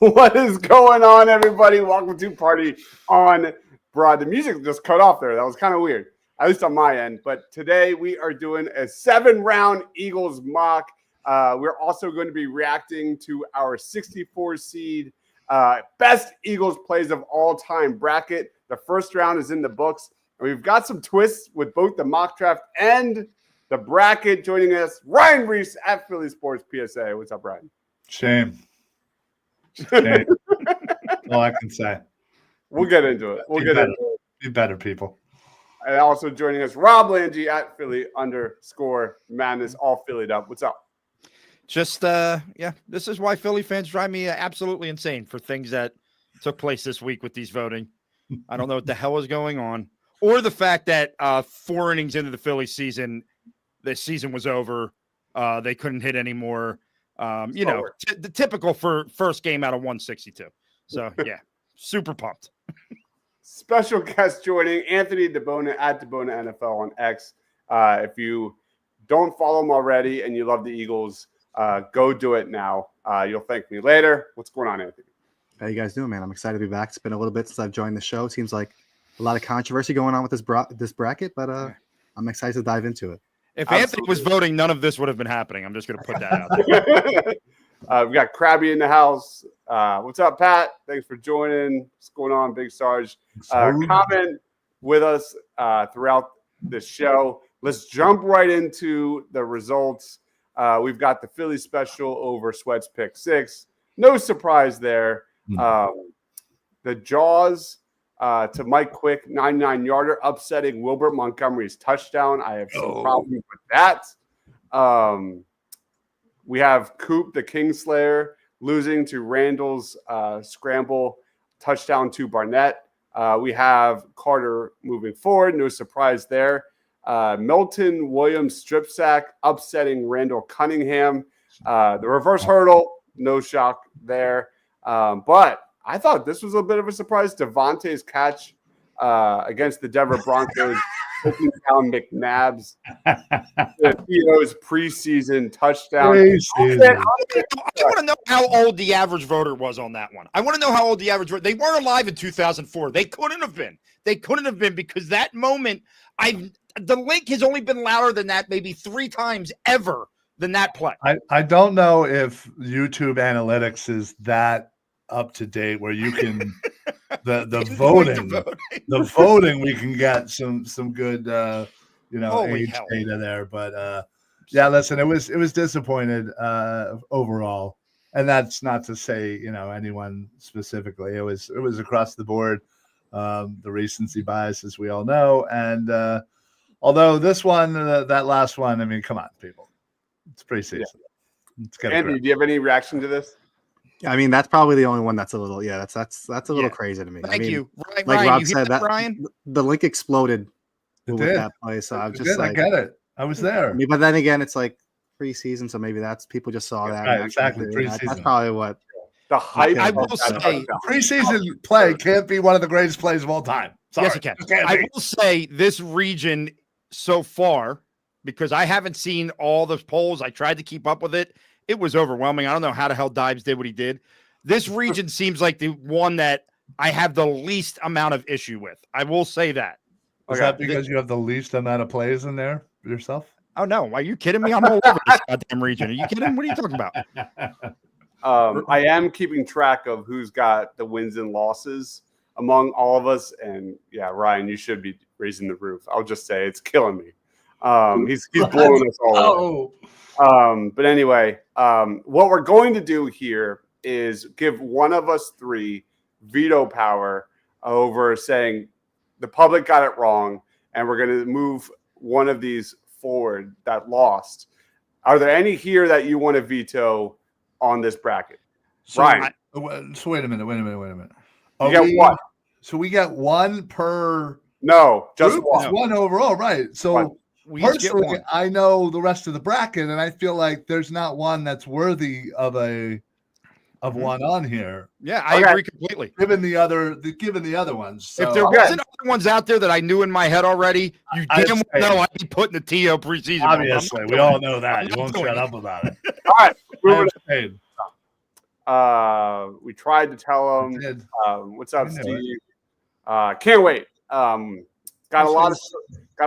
What is going on, everybody? Welcome to Party on Broad. The music just cut off there. That was kind of weird, at least on my end. But today we are doing a 7-round Eagles mock. We're also going to be reacting to our 64 seed best Eagles plays of all time bracket. The first round is in the books. And we've got some twists with both the mock draft and the bracket. Joining us, Ryan Reese at Philly Sports PSA. What's up, Ryan? Shame. Shame. All I can say. We'll get into it. Be better, people. And also joining us, Rob Langy at Philly_Madness, all Phillied up. What's up? Just, this is why Philly fans drive me absolutely insane for things that took place this week with these voting. I don't know what the hell is going on. Or the fact that 4 innings into the Philly season, the season was over. They couldn't hit anymore. The typical for first game out of 162. So, yeah, super pumped. Special guest joining, Anthony DeBona at DeBona NFL on X. If you don't follow him already and you love the Eagles, go do it now. You'll thank me later. What's going on, Anthony? How you guys doing, man? I'm excited to be back. It's been a little bit since I've joined the show. It seems like a lot of controversy going on with this bracket, but I'm excited to dive into it. If Anthony was voting, none of this would have been happening. I'm just going to put that out there. We got Krabby in the house. What's up, Pat? Thanks for joining. What's going on, Big Sarge? Comment with us throughout the show. Let's jump right into the results. We've got the Philly special over Sweat's pick 6. No surprise there. The Jaws to Mike Quick, 99-yarder, upsetting Wilbert Montgomery's touchdown. I have some problems with that. We have Coop, the Kingslayer, losing to Randall's scramble touchdown to Barnett. We have Carter moving forward. No surprise there. Milton Williams strip sack, upsetting Randall Cunningham. The reverse hurdle, no shock there. But I thought this was a bit of a surprise. Devontae's catch against the Denver Broncos, taking down McNabb's. Theo's preseason touchdown. I want to know how old the average voter was on that one. I want to know how old the average voter. They weren't alive in 2004. They couldn't have been. They couldn't have been because that moment, the link has only been louder than that maybe 3 times ever than that play. I don't know if YouTube analytics is that up to date where you can the voting we can get some good age data there, but listen, it was disappointed overall, and that's not to say anyone specifically. It was across the board, the recency bias, as we all know, and although this one, that last one, I mean, come on, people, it's preseason. Andy, do you have any reaction to this? I mean, that's probably the only one that's a little, that's a little crazy to me. Thank you. Like Ryan, Rob you said, that Ryan? The link exploded with did. that play. So I'm just I get it. I was there. I mean, but then again, it's like preseason, so maybe that's people just saw that. Right, exactly. That's probably what the hype. I will say, preseason play can't be one of the greatest plays of all time. Sorry. Yes, it can. I will say this region so far, because I haven't seen all the polls. I tried to keep up with it. It was overwhelming. I don't know how the hell Deibs did what he did. This region seems like the one that I have the least amount of issue with. I will say that. Is that because you have the least amount of plays in there yourself? Oh, no. Are you kidding me? I'm all over this goddamn region. Are you kidding? What are you talking about? I am keeping track of who's got the wins and losses among all of us. And, yeah, Ryan, you should be raising the roof. I'll just say it's killing me. He's blowing us all away. But anyway, what we're going to do here is give one of us 3 veto power over saying the public got it wrong, and we're going to move one of these forward that lost. Are there any here that you want to veto on this bracket? Ryan. So wait a minute. You get one. So we get one per. No, just group? one. It's one overall, right? So personally, I know the rest of the bracket, and I feel like there's not one that's worthy of one on here. Yeah, I agree completely. Given the other ones, so. If there wasn't other ones out there that I knew in my head already, you didn't know I'd be putting the TO preseason. Obviously, we all know that. You won't shut up about it. All right, We tried to tell him. What's up, Steve? Can't wait. Got a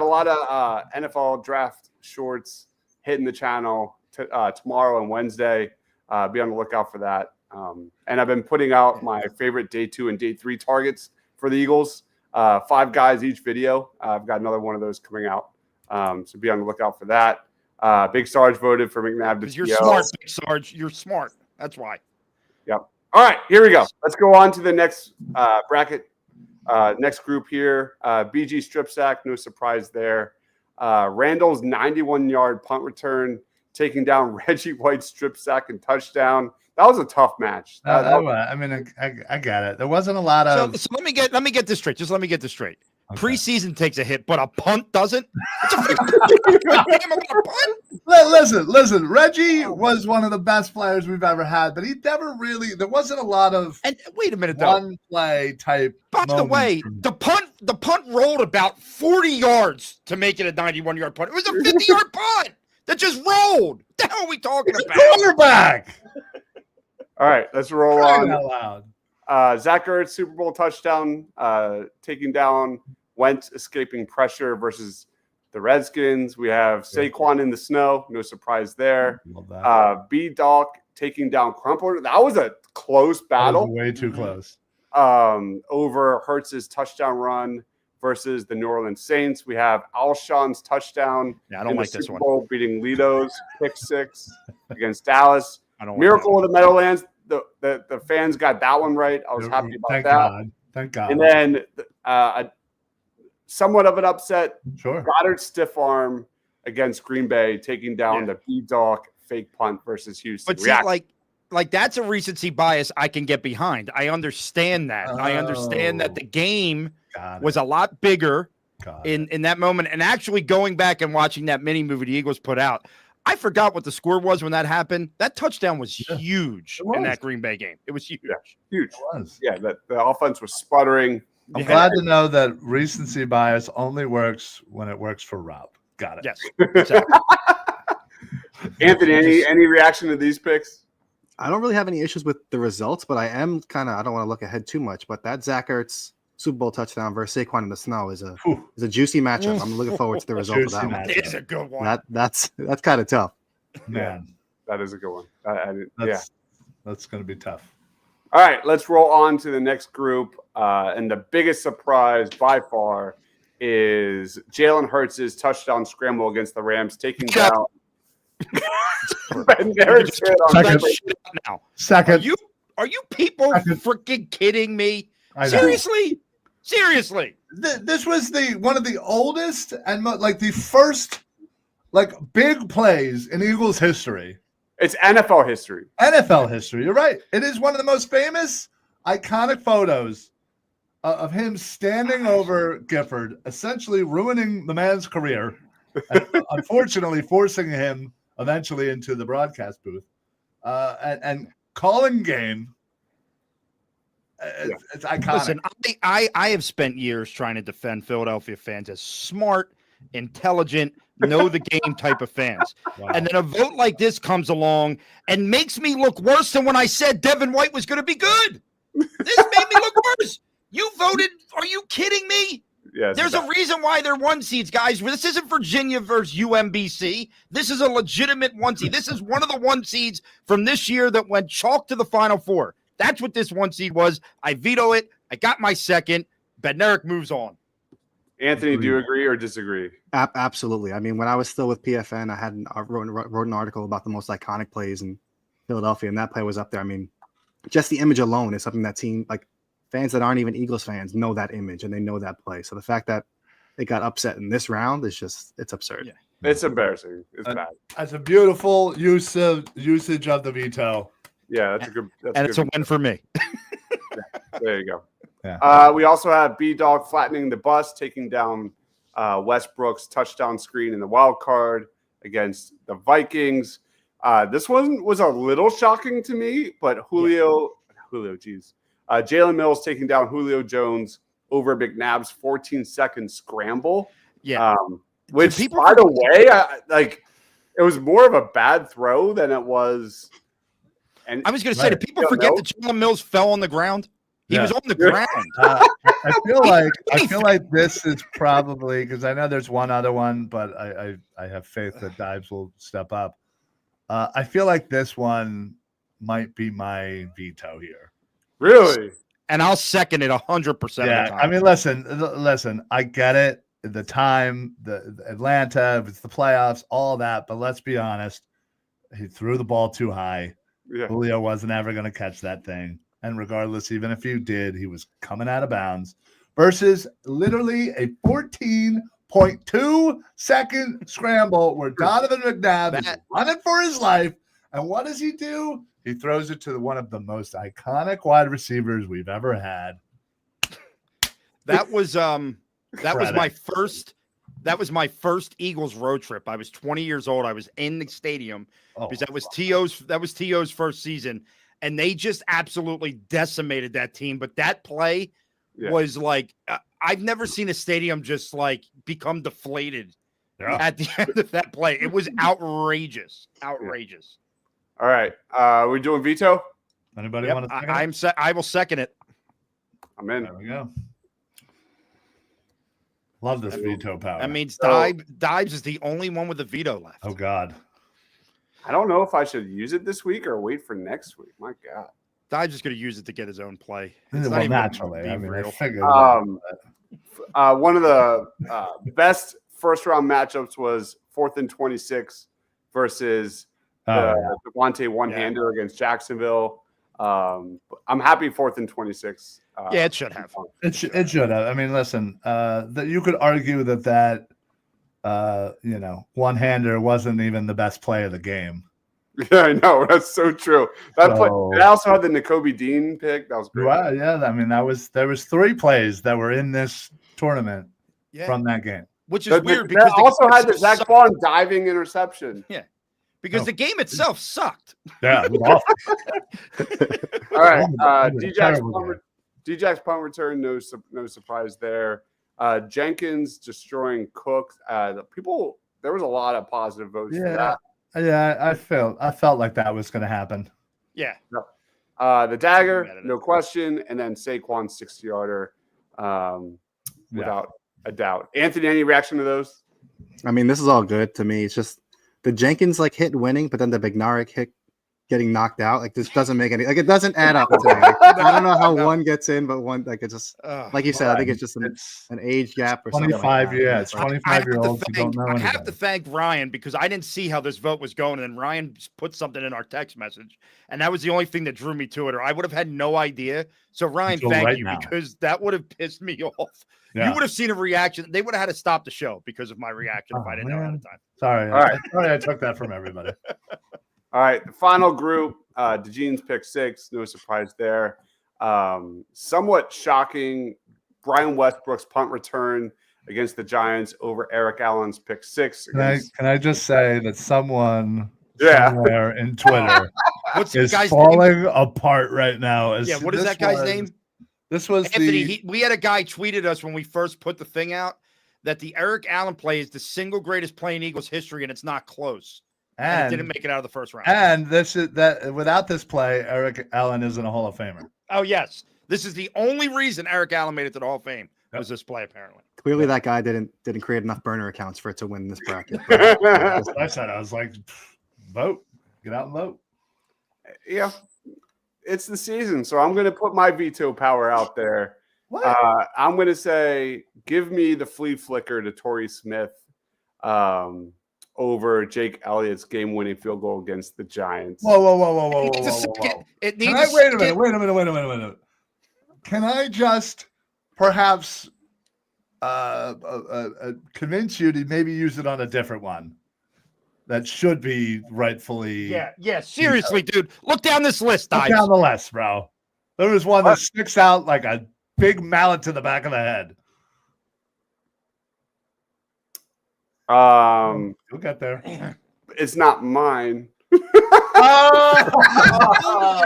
lot of NFL draft shorts hitting the channel tomorrow and Wednesday. Be on the lookout for that. And I've been putting out my favorite day 2 and day 3 targets for the Eagles. 5 guys each video. I've got another one of those coming out. So be on the lookout for that. Big Sarge voted for McNabb to You're smart, Big Sarge. You're smart. That's why. Yep. All right, here we go. Let's go on to the next bracket. Next group here. BG strip sack, no surprise there. Randall's 91-yard punt return, taking down Reggie White's strip sack and touchdown. That was a tough match. I mean, I got it. There wasn't a lot of. So let me get this straight. Just let me get this straight. Okay. Preseason takes a hit, but a punt doesn't. Listen. Reggie was one of the best players we've ever had, but he never really. There wasn't a lot of. And wait a minute, one play type. By the way, the punt rolled about 40 yards to make it a 91-yard punt. It was a 50-yard punt that just rolled. What the hell are we talking about? Quarterback. All right, let's roll on. Out loud. Zach Ertz, Super Bowl touchdown, taking down Wentz, escaping pressure versus the Redskins. We have Saquon in the snow. No surprise there. B-Doc taking down Crumpler. That was a close battle. Way too close. Over Hurts's touchdown run versus the New Orleans Saints. We have Alshon's touchdown. Yeah, I don't like this Super Bowl, beating Lito's pick 6 against Dallas. I don't Miracle of the Meadowlands. The fans got that one right. I was happy about that. Thank God. And then somewhat of an upset. Sure. Goddard stiff arm against Green Bay, taking down the B-Dog fake punt versus Houston. But see, like that's a recency bias I can get behind. I understand that. I understand that the game was a lot bigger in that moment. And actually going back and watching that mini movie the Eagles put out, I forgot what the score was when that happened. That touchdown was huge in that Green Bay game. It was huge. Yeah, huge. It was. Yeah, the offense was sputtering. I'm glad to know that recency bias only works when it works for Rob. Got it. Yes. Exactly. Anthony, any reaction to these picks? I don't really have any issues with the results, but I am I don't want to look ahead too much, but that Zach Ertz Super Bowl touchdown versus Saquon in the snow is a juicy matchup. I'm looking forward to the result of that one. It is a good one. That's kind of tough. Man, that is a good one. That's going to be tough. All right, let's roll on to the next group. And the biggest surprise by far is Jalen Hurts' touchdown scramble against the Rams, taking down. Second. Are you people freaking kidding me? Seriously? This was one of the oldest and the first big plays in Eagles history. It's NFL history. You're right. It is one of the most famous, iconic photos of him standing over Gifford, essentially ruining the man's career, and unfortunately forcing him eventually into the broadcast booth, and calling game. It's iconic. Listen, I have spent years trying to defend Philadelphia fans as smart, intelligent, know the game type of fans. Wow. And then a vote like this comes along and makes me look worse than when I said Devin White was going to be good. This made me look worse. You voted. Are you kidding me? Yes, there's a reason why they're 1 seeds, guys. This isn't Virginia versus UMBC. This is a legitimate 1 seed. This is one of the 1 seeds from this year that went chalk to the Final Four. That's what this 1 seed was. I veto it. I got my second. Bednarik moves on. Anthony, do you agree or disagree? Absolutely. I mean, when I was still with PFN, I wrote an article about the most iconic plays in Philadelphia, and that play was up there. I mean, just the image alone is something that fans that aren't even Eagles fans know that image and they know that play. So the fact that they got upset in this round is it's absurd. Yeah. It's embarrassing. It's bad. That's a beautiful usage of the veto. Yeah, that's a good. It's a win for me. There you go. Yeah. We also have B-Dog flattening the bus, taking down Westbrook's touchdown screen in the wild card against the Vikings. This one was a little shocking to me, but Jalen Mills taking down Julio Jones over McNabb's 14-second scramble. Yeah. Which, by the way, it was more of a bad throw than it was And I was going to say, do people forget that Jalen Mills fell on the ground? He was on the ground. I feel like this is probably, because I know there's one other one, but I have faith that Deibs will step up. I feel like this one might be my veto here. Really? And I'll second it 100% of the time. I mean, listen, I get it. The time, the Atlanta, it's the playoffs, all that. But let's be honest. He threw the ball too high. Yeah. Julio wasn't ever going to catch that thing. And regardless, even if you did, he was coming out of bounds versus literally a 14.2 second scramble where Donovan McNabb is running for his life. And what does he do? He throws it to one of the most iconic wide receivers we've ever had. That was my first Eagles road trip. I was 20 years old. I was in the stadium because that was T.O.'s first season. And they just absolutely decimated that team. But that play was like, I've never seen a stadium just like become deflated at the end of that play. It was outrageous. Outrageous. All right. We're doing veto? Anybody want to I will second it. I'm in. There we go. Love this veto power. That means Deibs is the only one with a veto left. Oh, God. I don't know if I should use it this week or wait for next week. My God. Deibs is going to use it to get his own play. It's not even naturally. I mean, I figured one of the best first-round matchups was 4th and 26 versus Devontae one-hander against Jacksonville. I'm happy 4th and 26. It should have. It should have. I mean, listen, that you could argue that one-hander wasn't even the best play of the game. Yeah, I know. That's so true. Play, I also had the Nakobe Dean pick. That was great. Well, yeah. I mean, there was 3 plays that were in this tournament from that game. Which is weird because they also had the Zach Bond diving interception. Yeah. Because the game itself sucked. Yeah, it was awful. All right. D-Jack's punt return, no surprise there. Jenkins destroying Cook. There was a lot of positive votes for that. Yeah, I felt like that was going to happen. Yeah. The dagger, no question, and then Saquon's 60-yarder, without a doubt. Anthony, any reaction to those? I mean, this is all good to me. It's just the Jenkins hit winning, but then the Bednarik hit getting knocked out. This doesn't make any it doesn't add up to me. I don't know how one gets in, but one it just like you said, I think it's just an age gap or 25 something. It's 25-year-olds who don't know anything. I have to thank Ryan because I didn't see how this vote was going, and then Ryan put something in our text message, and that was the only thing that drew me to it, or I would have had no idea. So Ryan, thank you, because that would have pissed me off. Yeah. You would have seen a reaction. They would have had to stop the show because of my reaction if I didn't know ahead of time. Sorry. All right. Sorry I took that from everybody. All right. The final group, DeGene's pick 6. No surprise there. Somewhat shocking. Brian Westbrook's punt return against the Giants over Eric Allen's pick 6. Can I just say that someone somewhere in Twitter is falling apart right now? What is that guy's name? This was Anthony. We had a guy tweeted us when we first put the thing out that the Eric Allen play is the single greatest play in Eagles history, and it's not close. And it didn't make it out of the first round. And without this play, Eric Allen isn't a Hall of Famer. Oh yes, this is the only reason Eric Allen made it to the Hall of Fame was this play. Apparently, clearly that guy didn't create enough burner accounts for it to win this bracket. I said, I was like, vote, get out and vote. Yeah. It's the season, so I'm going to put my veto power out there. I'm going to say, give me the flea flicker to Torrey Smith over Jake Elliott's game-winning field goal against the Giants. Whoa. Wait a minute. Can I just perhaps convince you to maybe use it on a different one? That should be rightfully. Yeah. Seriously, dude. Look down this list. Look down the list, bro. There was one that sticks out like a big mallet to the back of the head. You'll get there. It's not mine. Oh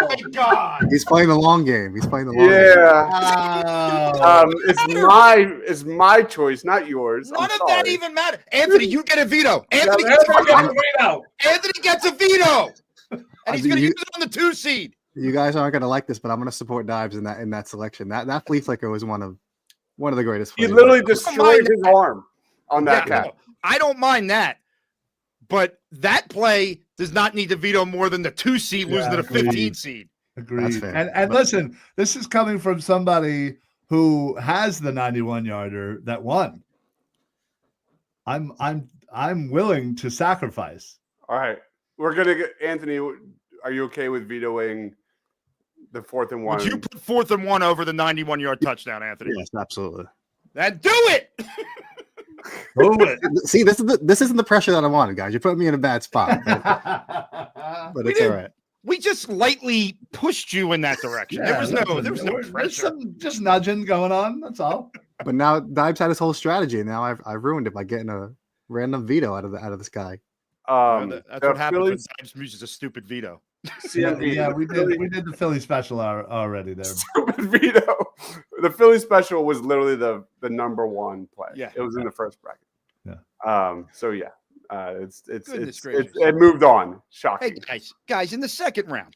my God! He's playing the long game. It's my choice, not yours. None of that even matters. Anthony, you get a veto. Anthony gets a veto. And he's going to use it on the 2 seed. You guys aren't going to like this, but I'm going to support Deibs in that selection. That flea flicker was one of the greatest. He literally destroyed his arm on that catch. No, I don't mind that. But that play does not need to veto more than the 2 seed losing to the 15 seed. Agreed. And listen, this is coming from somebody who has the 91-yarder that won. I'm willing to sacrifice. All right. We're gonna get Anthony. Are you okay with vetoing the 4th and 1? Would you put 4th and 1 over the 91-yard touchdown, Anthony? Yes, absolutely. Then do it. Do it. See, this isn't the pressure that I wanted, guys. You're putting me in a bad spot, but it's all right. We just lightly pushed you in that direction. Yeah, there was no pressure. There's some just nudging going on. That's all. But now Deibs had his whole strategy, and now I've ruined it by getting a random veto out of the sky. That's what happens when Deibs uses a stupid veto. Yeah, we did the Philly special already there. Stupid veto. The Philly special was literally the number 1 play. Yeah, it was in the first bracket. Yeah. So yeah, it moved on. Shocking. Hey guys, in the second round,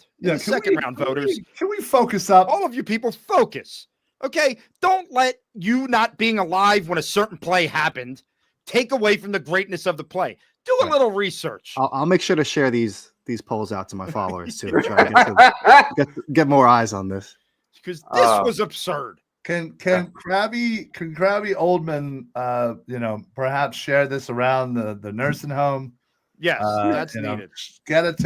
voters, can we focus up? All of you people, focus. Okay, don't let you not being alive when a certain play happened take away from the greatness of the play. Do a little research. I'll make sure to share these polls out to my followers too. Try to get more eyes on this. Because this was absurd. Can Krabby Oldman perhaps share this around the nursing home? Yes, that's needed. Get it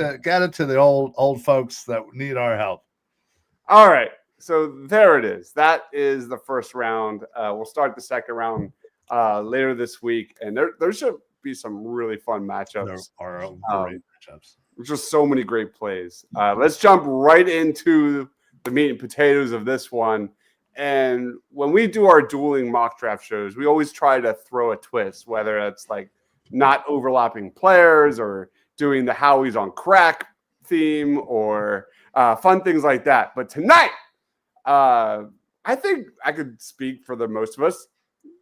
to the old folks that need our help. All right. So there it is. That is the first round. We'll start the second round later this week, and there should be some really fun matchups. There are great matchups. There's just so many great plays. Let's jump right into the meat and potatoes of this one. And when we do our dueling mock draft shows, we always try to throw a twist, whether it's like not overlapping players or doing the Howie's on crack theme or fun things like that. But tonight, I think I could speak for the most of us.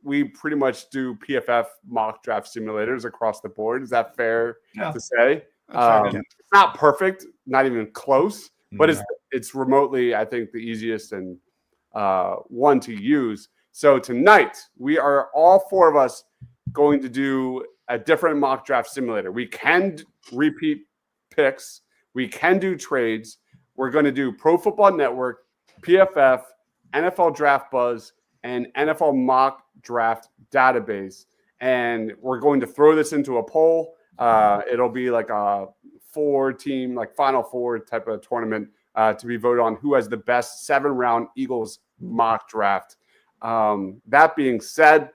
We pretty much do PFF mock draft simulators across the board. Is that fair to say? It's not perfect, not even close, but it's remotely, I think, the easiest and one to use. So tonight, we are all 4 of us going to do a different mock draft simulator. We can repeat picks. We can do trades. We're going to do Pro Football Network, PFF, NFL Draft Buzz, and NFL Mock Draft Database. And we're going to throw this into a poll. It'll be like a 4-team, like Final Four type of tournament to be voted on who has the best 7-round Eagles mock draft. That being said,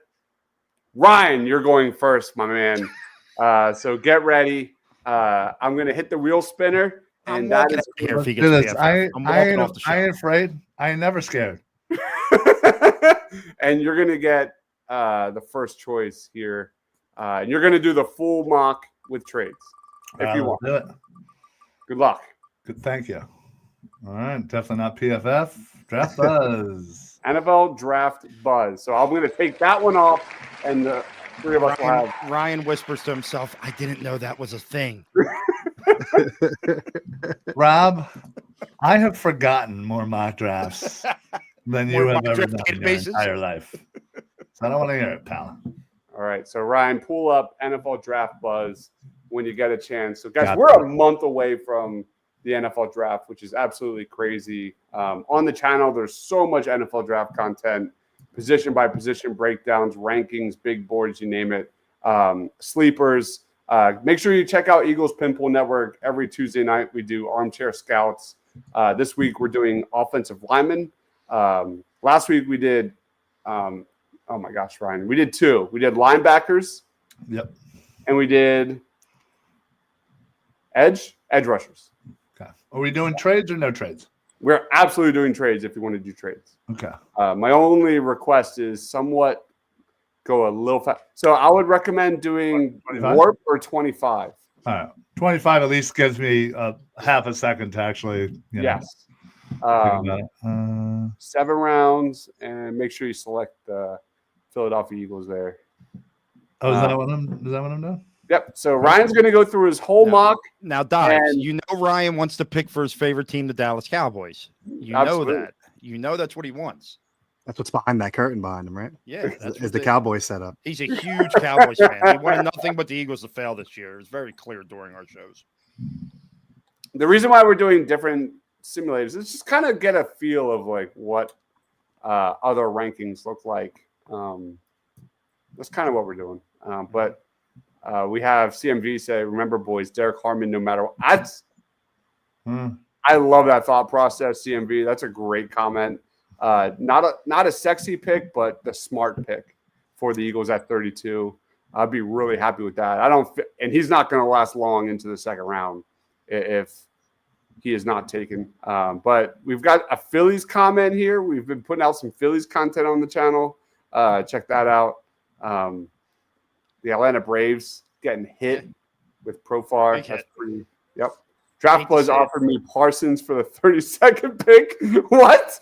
Ryan, you're going first, my man. So get ready. I'm going to hit the wheel spinner. And that is I ain't afraid. I ain't never scared. And you're going to get the first choice here. And you're going to do the full mock with trades if you want. Do it. Good luck. Good, thank you. All right, definitely not PFF. Draft Buzz. NFL Draft Buzz. So I'm going to take that one off, and the 3 of us will have. Ryan whispers to himself, I didn't know that was a thing. Rob, I have forgotten more mock drafts than you have ever done in your entire life. So I don't want to hear it, pal. All right. So, Ryan, pull up NFL Draft Buzz when you get a chance. So, guys, we're a month away from the NFL Draft, which is absolutely crazy. On the channel, there's so much NFL Draft content, position by position breakdowns, rankings, big boards, you name it, sleepers. Make sure you check out Eagles Pinpool Network. Every Tuesday night, we do Armchair Scouts. This week, we're doing offensive linemen. Last week, we did, oh my gosh, Ryan, we did 2. We did linebackers. Yep. And we did edge rushers. Okay. Are we doing trades or no trades? We're absolutely doing trades if you want to do trades. Okay. My only request is somewhat go a little fast. So I would recommend doing 25? Warp or 25. All right. 25 at least gives me half a second to actually, yes. 7 rounds, and make sure you select the Philadelphia Eagles there. Oh, is that what I'm doing? Yep. So Ryan's going to go through his whole mock. Now, Deibs, you know Ryan wants to pick for his favorite team, the Dallas Cowboys. You know that. You know that's what he wants. That's what's behind that curtain behind him, right? Yeah, is the Cowboys setup. He's a huge Cowboys fan. He wanted nothing but the Eagles to fail this year. It was very clear during our shows. The reason why we're doing different simulators is just kind of get a feel of like what other rankings look like. That's kind of what we're doing. But we have CMV say, "Remember, boys, Derek Harmon, no matter what." I love that thought process, CMV. That's a great comment. Not a sexy pick, but the smart pick for the Eagles at 32. I'd be really happy with that. And he's not going to last long into the second round if he is not taken. But we've got a Phillies comment here. We've been putting out some Phillies content on the channel. Check that out. The Atlanta Braves getting hit with Profar. That's pretty. Yep. Draft Buzz offered me Parsons for the 32nd pick. What?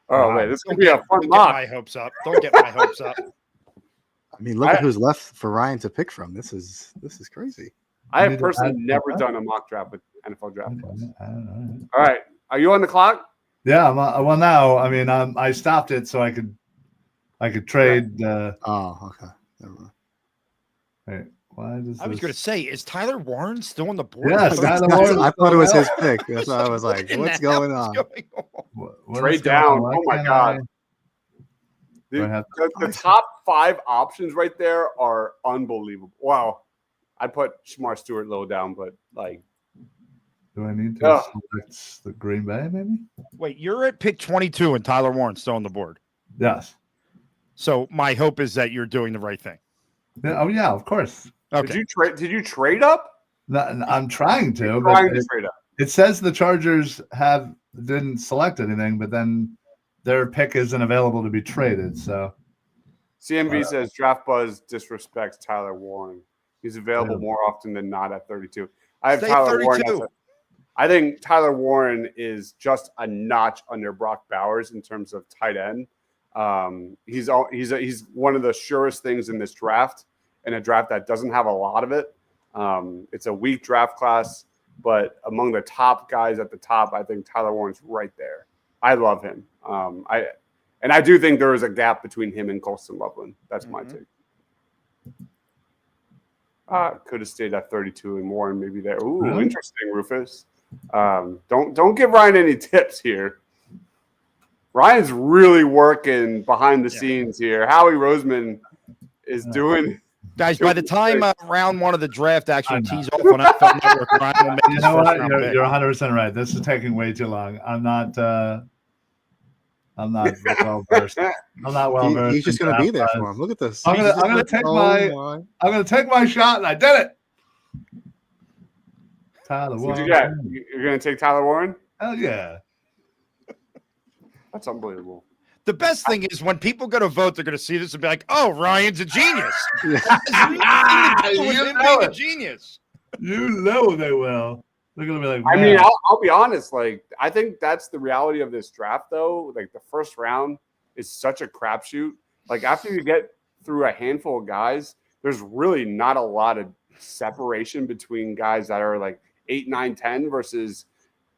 Oh, man, this could be a fun mock. Don't get my hopes up. Don't get my hopes up. I mean, look at who's left for Ryan to pick from. This is crazy. I have personally never done a mock draft with NFL Draft Buzz. All right. Are you on the clock? Yeah. Well, now, I mean, I stopped it so I could trade. Oh, okay. Never mind. Wait. Why does I was going to say, is Tyler Warren still on the board? Yes, I thought it was his pick. That's why I was like, what's going on? Trade down. Oh, my God. The top 5 options right there are unbelievable. Wow. I put Shamar Stewart low down, but like. Do I need to select the Green Bay, maybe? Wait, you're at pick 22 and Tyler Warren's still on the board. Yes. So my hope is that you're doing the right thing. Yeah, oh, yeah, of course. Okay. Did you trade up? No, I'm trying to. Trade up. It says the Chargers didn't select anything, but then their pick isn't available to be traded. So CMV says Draft Buzz disrespects Tyler Warren. He's available more often than not at 32. I have Tyler Warren. I think Tyler Warren is just a notch under Brock Bowers in terms of tight end. He's one of the surest things in this draft, in a draft that doesn't have a lot of it. It's a weak draft class, but among the top guys at the top, I think Tyler Warren's right there. I love him. I do think there is a gap between him and Colston Loveland. That's my take. Could have stayed at 32 and Warren maybe there. Ooh, really? Interesting, Rufus. Don't give Ryan any tips here. Ryan's really working behind the scenes here. Howie Roseman is doing. Guys, by the time round 1 of the draft actually tees off on NFL Network, Ryan will make you know what? You're 100% right. This is taking way too long. I'm not well versed. I'm not well versed. He's just going to be there for him. Look at this. I'm gonna take my shot, and I did it. Tyler Warren. What'd you get? You're going to take Tyler Warren? Hell yeah. That's unbelievable. The best thing is when people go to vote, they're going to see this and be like, "Oh, Ryan's a genius." You know they will. They're going to be like, I mean, I'll be honest. Like, I think that's the reality of this draft, though. Like, the first round is such a crapshoot. Like, after you get through a handful of guys, there's really not a lot of separation between guys that are like 8, 9, 10 versus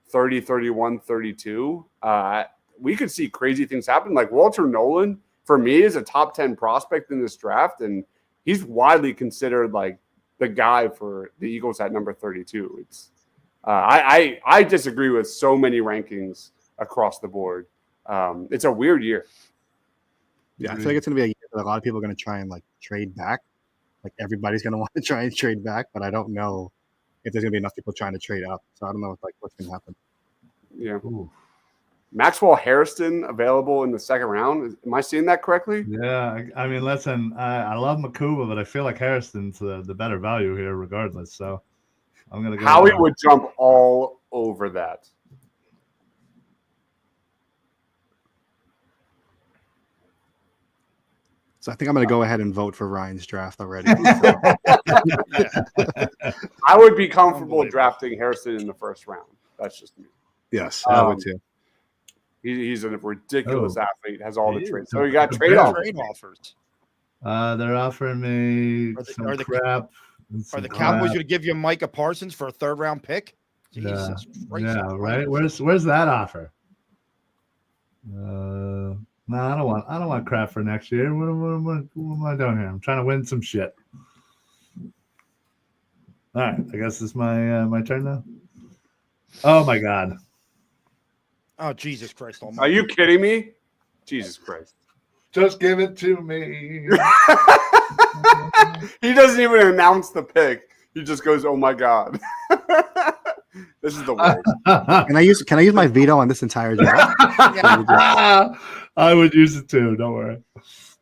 30, 31, 32. We could see crazy things happen. Like Walter Nolan, for me, is a top 10 prospect in this draft, and he's widely considered like the guy for the Eagles at number 32. It's I disagree with so many rankings across the board. It's a weird year. Yeah, I feel like it's going to be a year that a lot of people are going to try and like trade back. Like everybody's going to want to try and trade back, but I don't know if there's going to be enough people trying to trade up. So I don't know what's going to happen. Yeah. Ooh. Maxwell Harrison available in the second round. Am I seeing that correctly? Yeah. I mean, listen, I love Makuba, but I feel like Harrison's the better value here regardless. So I'm going to go. Howie would jump all over that. So I think I'm going to go ahead and vote for Ryan's draft already. I would be comfortable drafting Harrison in the first round. That's just me. Yes, I would too. He's a ridiculous athlete, has all the traits. So you got trade offers. They're offering me some crap. Are the Cowboys going to give you Micah Parsons for a 3rd-round pick? Jesus Christ. Yeah, right. Where's that offer? No, I don't want crap for next year. What am I doing here? I'm trying to win some shit. All right, I guess it's my turn now. Oh my God. Oh, Jesus Christ Almighty. Are you kidding me? Jesus Christ. Just give it to me. He doesn't even announce the pick. He just goes, "Oh my God." This is the worst. Can I use my veto on this entire draft? I would use it too, don't worry.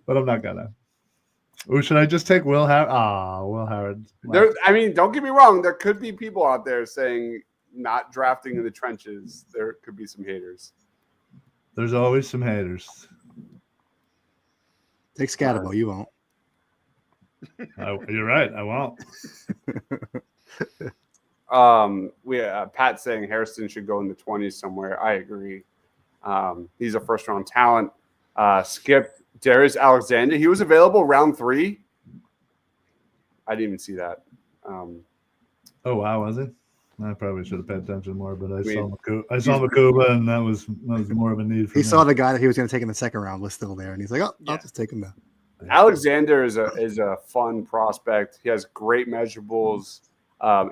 But I'm not gonna. Or should I just take Will Howard? Will Howard. I mean, don't get me wrong. There could be people out there saying not drafting in the trenches. There could be some haters. There's always some haters. Take Scatterbo, you won't. You're right, I won't. Pat saying Harrison should go in the 20s somewhere. I agree. He's a first-round talent. Skip Darius Alexander. He was available round 3. I didn't even see that. Oh wow, was it? I probably should have paid attention more, but I saw Makuba, and that was more of a need for me. He saw the guy that he was going to take in the 2nd round was still there, and he's like, "Oh, I'll just take him now." Alexander is a fun prospect. He has great measurables,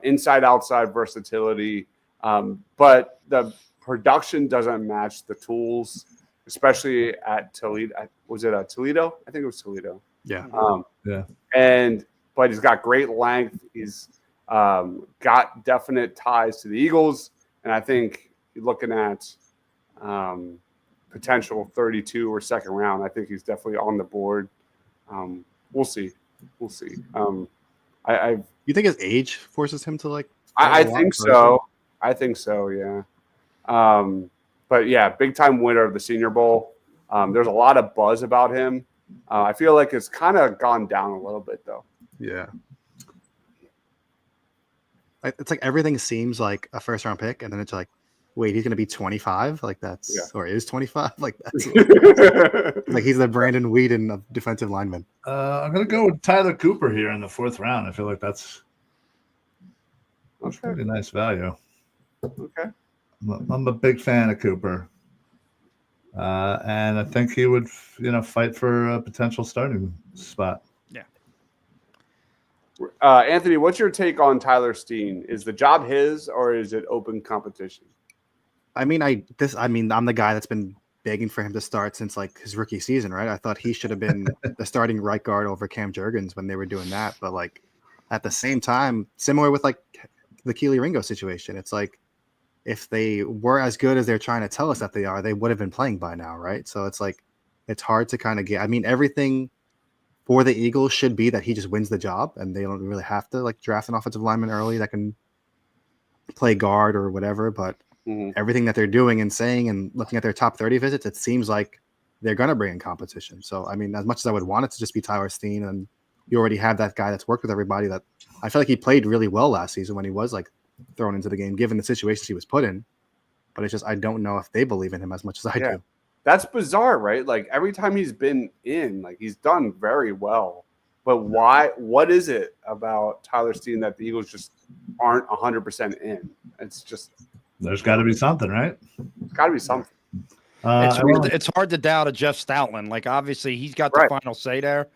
inside outside versatility, but the production doesn't match the tools, especially at Toledo. Was it at Toledo? I think it was Toledo. Yeah. But he's got great length. He's got definite ties to the Eagles, and I think you're looking at potential 32 or 2nd round. I think he's definitely on the board. We'll see. You think his age forces him to like? I think so. I think so. Yeah. But yeah, big time winner of the Senior Bowl. There's a lot of buzz about him. I feel like it's kind of gone down a little bit though. Yeah. It's like everything seems like a 1st-round pick, and then it's like, wait, he's going to be 25? Like or is 25? Like that's like he's the Brandon Whedon of defensive linemen. I'm going to go with Tyler Cooper here in the 4th round. I feel like that's pretty nice value. Okay. I'm a big fan of Cooper. And I think he would, fight for a potential starting spot. Yeah. Anthony, what's your take on Tyler Steen? Is the job his, or is it open competition? I'm the guy that's been begging for him to start since like his rookie season, right? I thought he should have been the starting right guard over Cam Jurgens when they were doing that. But like at the same time, similar with like the Keely Ringo situation, it's like if they were as good as they're trying to tell us that they are, they would have been playing by now, right? So it's like it's hard to kind of get. I mean, everything for the Eagles should be that he just wins the job, and they don't really have to like draft an offensive lineman early that can play guard or whatever. But everything that they're doing and saying and looking at their top 30 visits, it seems like they're going to bring in competition. So, I mean, as much as I would want it to just be Tyler Steen, and you already have that guy that's worked with everybody, that I feel like he played really well last season when he was like thrown into the game, given the situations he was put in. But it's just, I don't know if they believe in him as much as I do. That's bizarre, right? Like every time he's been in, like he's done very well. But why? What is it about Tyler Steen that the Eagles just aren't 100% in? It's just there's got to be something, right? It's got to be something. It's hard to doubt a Jeff Stoutland. Like obviously he's got the final say there,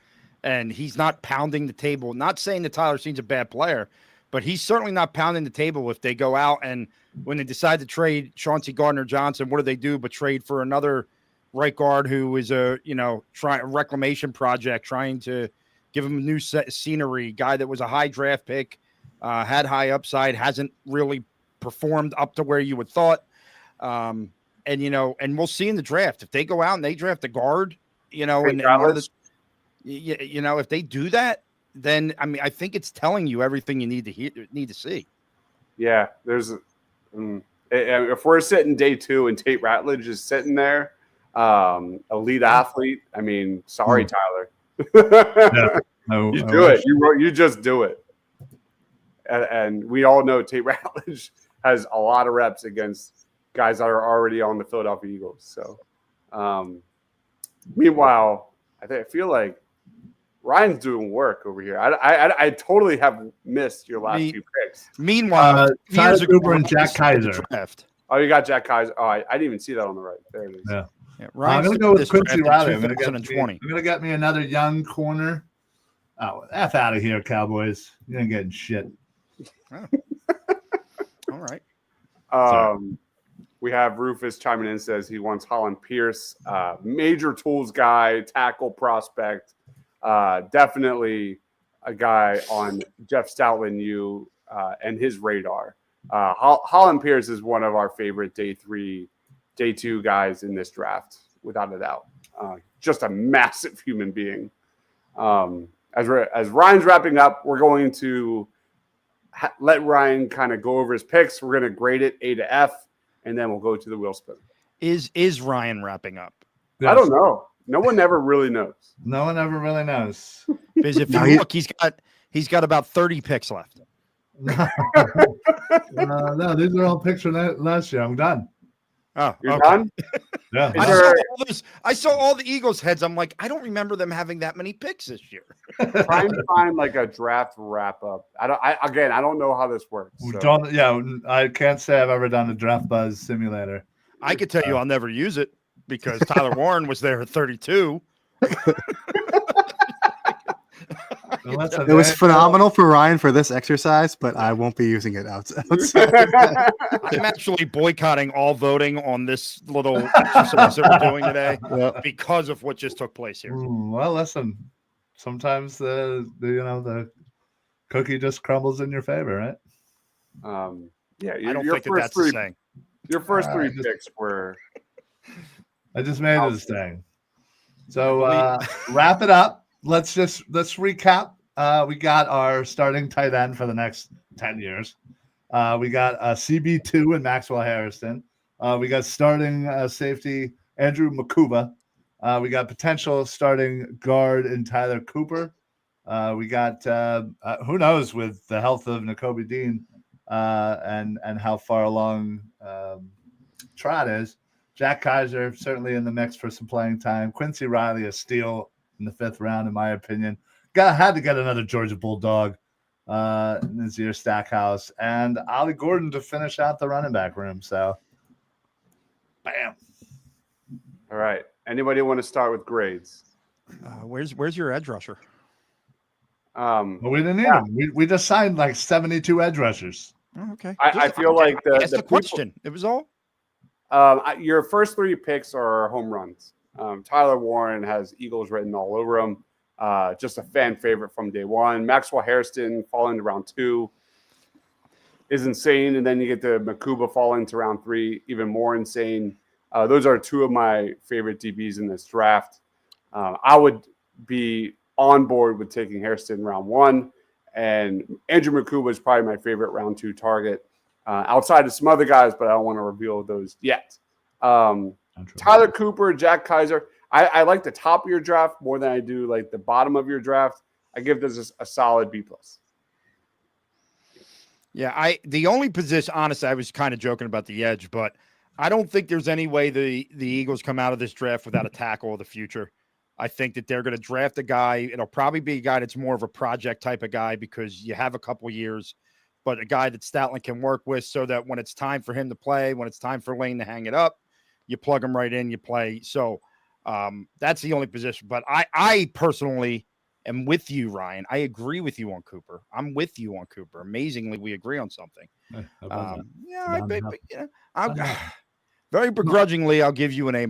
and he's not pounding the table. Not saying that Tyler Steen's a bad player, but he's certainly not pounding the table if they go out and when they decide to trade Chauncey Gardner-Johnson, what do but trade for another right guard who is a reclamation project, trying to give him a new scenery, guy that was a high draft pick, had high upside, hasn't really performed up to where you would thought. And we'll see in the draft if they go out and they draft a guard, if they do that, then I mean I think it's telling you everything you need to see. Yeah, there's if we're sitting day 2 and Tate Ratledge is sitting there, elite athlete. I mean, sorry, Tyler. You do it. You just do it. And we all know Tate Ratledge has a lot of reps against guys that are already on the Philadelphia Eagles. So, meanwhile, I feel like Ryan's doing work over here. I totally have missed your last few picks. Meanwhile, Tyler Cooper and Jack Kaiser. Oh, you got Jack Kaiser. Oh, I didn't even see that on the right. There it is. Yeah. I'm going to go with Quincy Riley. I'm going to get me another young corner. Oh, F out of here, Cowboys. You ain't getting shit. Oh. All right. We have Rufus chiming in, says he wants Holland Pierce, major tools guy, tackle prospect, definitely a guy on Jeff Stoutland and his radar. Holland Pierce is one of our favorite day 2 guys in this draft, without a doubt. Just a massive human being. As Ryan's wrapping up, we're going to let Ryan kind of go over his picks. We're going to grade it A to F, and then we'll go to the wheel spin. Is Ryan wrapping up? Yes. I don't know. No one ever really knows. No one ever really knows. Because if you look, he's got about 30 picks left. No, these are all picks from last year. I'm done. Oh, you're done? Yeah. I saw all the Eagles heads. I'm like, I don't remember them having that many picks this year. Trying to find like a draft wrap up. I don't know how this works. So. I can't say I've ever done a draft buzz simulator. I could tell you I'll never use it because Tyler Warren was there at 32. It was phenomenal for Ryan for this exercise, but I won't be using it outside. I'm actually boycotting all voting on this little exercise that we're doing today because of what just took place here. Well, listen, sometimes the cookie just crumbles in your favor, right? Yeah, I don't think that's the saying. Your first 3 picks were. I just made it a thing. So wrap it up. Let's recap. We got our starting tight end for the next 10 years. We got a CB2 in Maxwell Harrison. We got starting safety Andrew Makuba. We got potential starting guard in Tyler Cooper. We got who knows with the health of Nakobe Dean and how far along Trot is. Jack Kaiser certainly in the mix for some playing time. Quincy Riley a steal in the 5th round, in my opinion. Had to get another Georgia Bulldog in Nazir Stackhouse, and Ollie Gordon to finish out the running back room. So, bam. All right. Anybody want to start with grades? Where's your edge rusher? Well, we didn't need him. We just signed like 72 edge rushers. Oh, okay. I feel like the question. It was all. Your first 3 picks are home runs. Tyler Warren has Eagles written all over him. Just a fan favorite from day one. Maxwell Harrison falling to round 2 is insane. And then you get the Makuba falling to round 3, even more insane. Those are 2 of my favorite DBs in this draft. I would be on board with taking Harrison round 1. And Andrew Makuba is probably my favorite round 2 target. Outside of some other guys, but I don't want to reveal those yet. Tyler Cooper, Jack Kaiser. I like the top of your draft more than I do like the bottom of your draft. I give this a solid B+. Yeah, the only position, honestly, I was kind of joking about the edge, but I don't think there's any way the Eagles come out of this draft without a tackle of the future. I think that they're going to draft a guy. It'll probably be a guy that's more of a project type of guy because you have a couple years, but a guy that Stoutland can work with so that when it's time for him to play, when it's time for Lane to hang it up, you plug him right in, you play. So that's the only position. But I personally am with you, Ryan. I agree with you on Cooper. I'm with you on Cooper. Amazingly, we agree on something. Very begrudgingly, I'll give you an A-.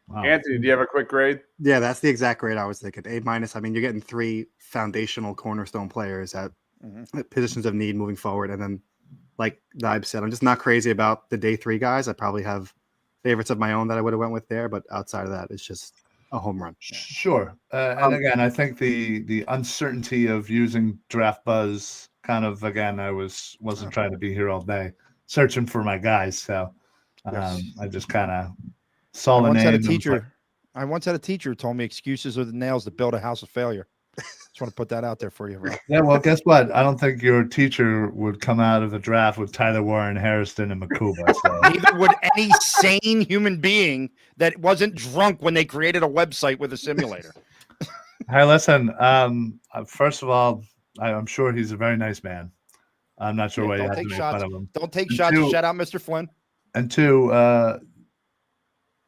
Wow. Anthony, do you have a quick grade? Yeah, that's the exact grade I was thinking. A-. I mean, you're getting 3 foundational cornerstone players at positions of need moving forward. And then, like Deibs said, I'm just not crazy about the day 3 guys. I probably have favorites of my own that I would have went with there. But outside of that, it's just a home run. Sure. And again, I think the uncertainty of using draft buzz kind of, again, I wasn't trying to be here all day searching for my guys. So I just kind of saw the name. I once had a teacher who told me excuses are the nails that build a house of failure. Just want to put that out there for you, Rob. Yeah, well, guess what? I don't think your teacher would come out of the draft with Tyler Warren, Harrison, and Makuba. So. Neither would any sane human being that wasn't drunk when they created a website with a simulator. Hey, listen. First of all, I'm sure he's a very nice man. I'm not sure why you have to make fun of him. Don't take shots. Shout out Mr. Flynn. And two,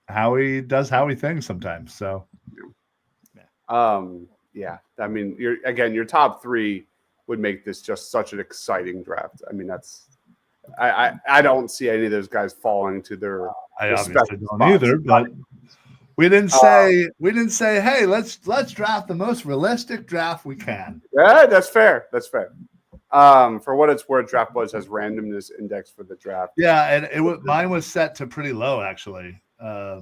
Howie does Howie things sometimes. So, yeah. I mean, your top three would make this just such an exciting draft. I mean, I don't see any of those guys falling to their. I obviously don't either, but we didn't say hey, let's draft the most realistic draft we can. Yeah, that's fair. That's fair. For what it's worth, Draft Buzz has randomness index for the draft. Yeah, and mine was set to pretty low actually. I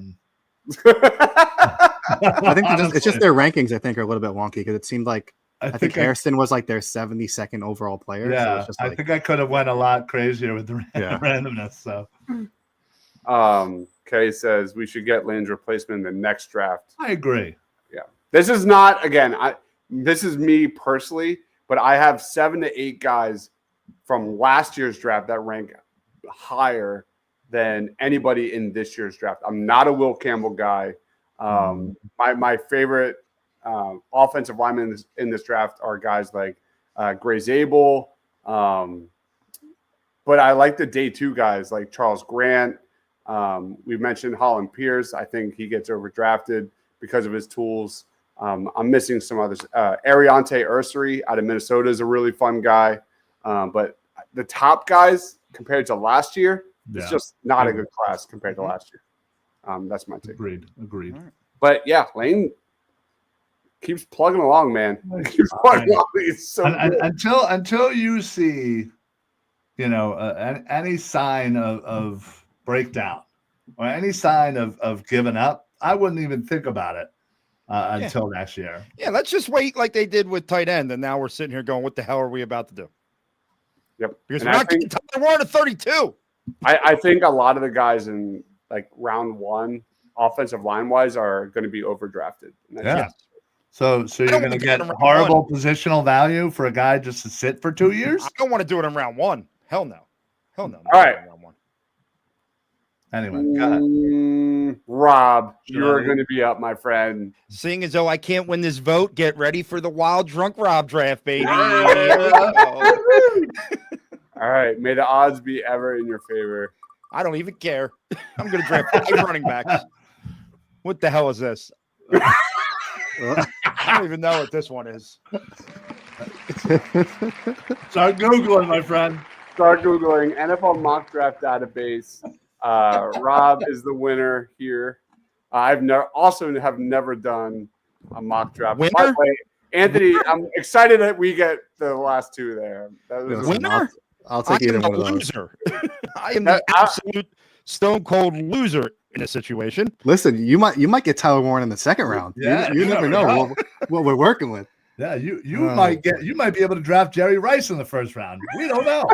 think it's just their rankings. I think are a little bit wonky because it seemed like I think Harrison was like their 72nd overall player. Yeah, so I think I could have went a lot crazier with the randomness. So. Kay says we should get Lane's replacement in the next draft. I agree. Yeah. This is not, again, this is me personally, but I have 7 to 8 guys from last year's draft that rank higher than anybody in this year's draft. I'm not a Will Campbell guy. My favorite offensive linemen in this draft are guys like Gray Zabel. But I like the day 2 guys like Charles Grant. We've mentioned Holland Pierce. I think he gets overdrafted because of his tools. I'm missing some others. Ariante Ursary out of Minnesota is a really fun guy. But the top guys compared to last year, it's just not a good class compared to last year. That's my take. Agreed. But yeah, Lane keeps plugging along, man. Keeps plugging along. It's so good. Until you see, any sign of breakdown or any sign of giving up, I wouldn't even think about it until next year. Yeah, let's just wait like they did with tight end, and now we're sitting here going, "What the hell are we about to do?" Yep, because we're not getting Tyler Warren at 32. I think a lot of the guys in like round 1, offensive line wise, are going to be overdrafted. Yeah. So you're going to get horrible positional value for a guy just to sit for 2 years? I don't want to do it in round 1. Hell no. All right. Anyway, go ahead. Rob, you're going to be up, my friend. Seeing as though I can't win this vote, get ready for the Wild Drunk Rob draft, baby. All right. May the odds be ever in your favor. I don't even care. I'm going to draft 5 running backs. What the hell is this? I don't even know what this one is. Start Googling, my friend. Start Googling NFL mock draft database. Rob is the winner here. I've never done a mock draft. Winner? By the way, Anthony, I'm excited that we get the last 2 there. Winner? I'll take either one of those. Loser. I am the absolute stone cold loser in a situation. Listen, you might get Tyler Warren in the second round. Yeah, you never know what we're working with. Yeah, you might be able to draft Jerry Rice in the first round. We don't know.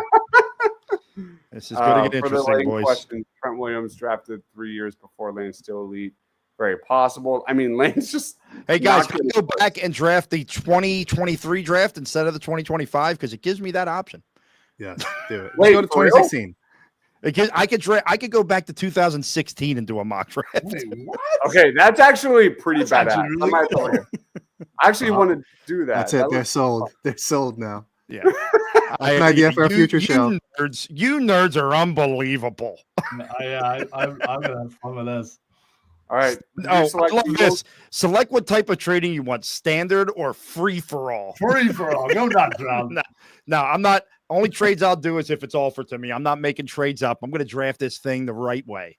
This is going to get interesting, boys. Question, Trent Williams drafted 3 years before Lane's still elite. Very possible. I mean, Lane's just. Hey guys, can we go back and draft the 2023 draft instead of the 2025 because it gives me that option. Yeah, do it. Let's go to 2016. I could go back to 2016 and do a mock draft. Wait, what? Okay, that's actually pretty badass. Actually really cool. I actually want to do that. That's it. They're sold. They're sold now. Yeah. I have an idea for a future show. You nerds are unbelievable. I'm gonna have fun with this. All right. I love this. Select what type of trading you want: standard or free for all. Free for all. Go nuts, Rob. No, I'm not. Only trades I'll do is if it's offered to me. I'm not making trades up. I'm going to draft this thing the right way.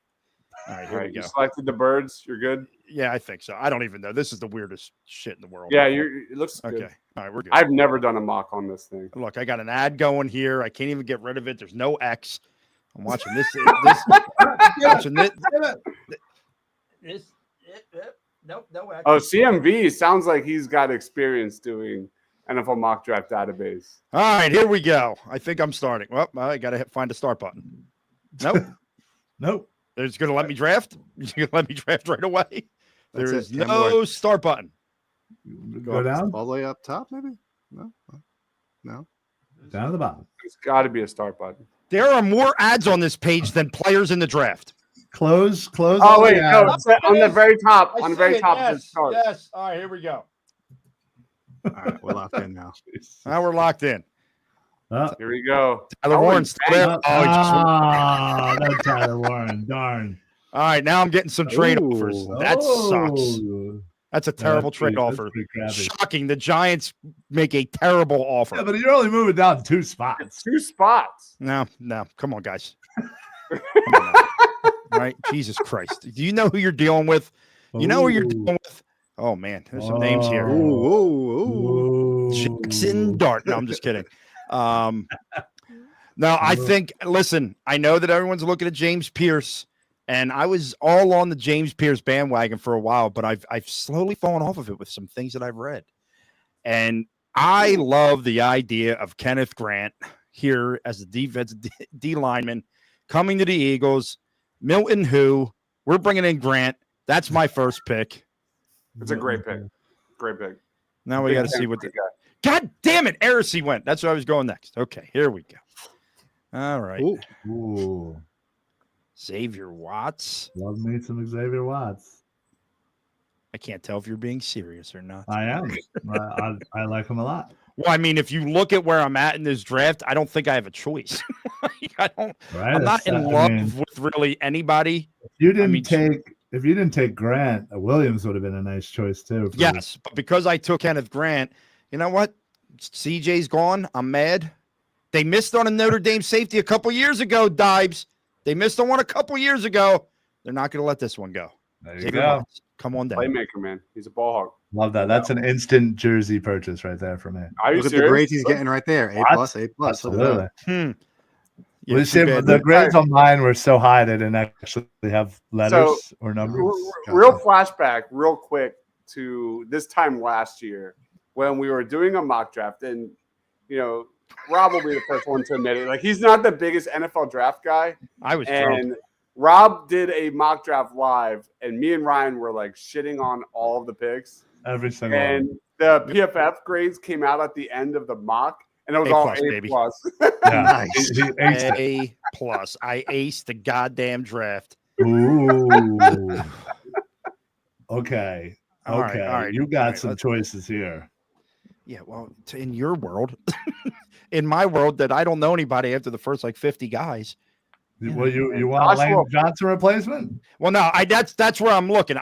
All right, here we go. You selected the birds. You're good. Yeah, I think so. I don't even know. This is the weirdest shit in the world. Yeah, it looks good. Okay. All right, we're good. I've never done a mock on this thing. Look, I got an ad going here. I can't even get rid of it. There's no X. I'm watching this. Watching this. Nope, no X. Oh, CMV sounds like he's got experience doing NFL mock draft database. All right, here we go. I think I'm starting. Well, I got to find a start button. Nope. Nope. They're just going to let me draft? You're going to let me draft right away? There is That's no start button. Go down? All the way up top, maybe? No. Down to the bottom. It's got to be a start button. There are more ads on this page than players in the draft. Close. Oh, wait. No, it's on the very top. On the very top. Yes. All right, here we go. All right, we're locked in now. Now we're locked in. Here we go. Tyler Warren's still there. No Tyler Warren. Darn. All right, now I'm getting some trade offers. That sucks. That's a terrible trade offer. Shocking. The Giants make a terrible offer. Yeah, but you're only moving down 2 spots. 2 spots. No. Come on, guys. Come on now. All right, Jesus Christ. Do you know who you're dealing with? You know who you're dealing with? Oh, man. There's some names here. Jackson Dart. No, I'm just kidding. No, I think, listen, I know that everyone's looking at James Pierce, and I was all on the James Pierce bandwagon for a while, but I've slowly fallen off of it with some things that I've read. And I love the idea of Kenneth Grant here as the defensive D lineman coming to the Eagles. Milton, we're bringing in Grant. That's my first pick. It's a great pick. Great pick. Now we got to see what the God damn it, Heresy went. That's where I was going next. Okay, here we go. All right. Ooh. Xavier Watts. Love me some Xavier Watts. I can't tell if you're being serious or not. I am. I like him a lot. Well, I mean, if you look at where I'm at in this draft, I don't think I have a choice. I'm not in love with really anybody. If you didn't take Grant, Williams would have been a nice choice too. Yes, but because I took Kenneth Grant, you know what? CJ's gone. I'm mad. They missed on a Notre Dame safety a couple years ago, Deibs. They missed on one a couple years ago. They're not going to let this one go. There you go. Come on down. Playmaker, man. He's a ball hog. Love that. That's an instant jersey purchase right there for me. Look at the grades he's getting right there. A+, A+. Absolutely. Yeah, the grades on mine were so high they didn't actually have letters or numbers. Real flashback, real quick to this time last year when we were doing a mock draft, and Rob will be the first one to admit it. Like, he's not the biggest NFL draft guy. I was and drunk. Rob did a mock draft live, and me and Ryan were like shitting on all of the picks. Every single and one. The PFF grades came out at the end of the mock, and it was all A+. Yeah. Nice. A+. I aced the goddamn draft. Ooh. Okay. All right. You got some choices here. Yeah, well, in your world, in my world, that I don't know anybody after the first 50 guys. Well, you want a Lane Johnson replacement? Well, no, that's where I'm looking.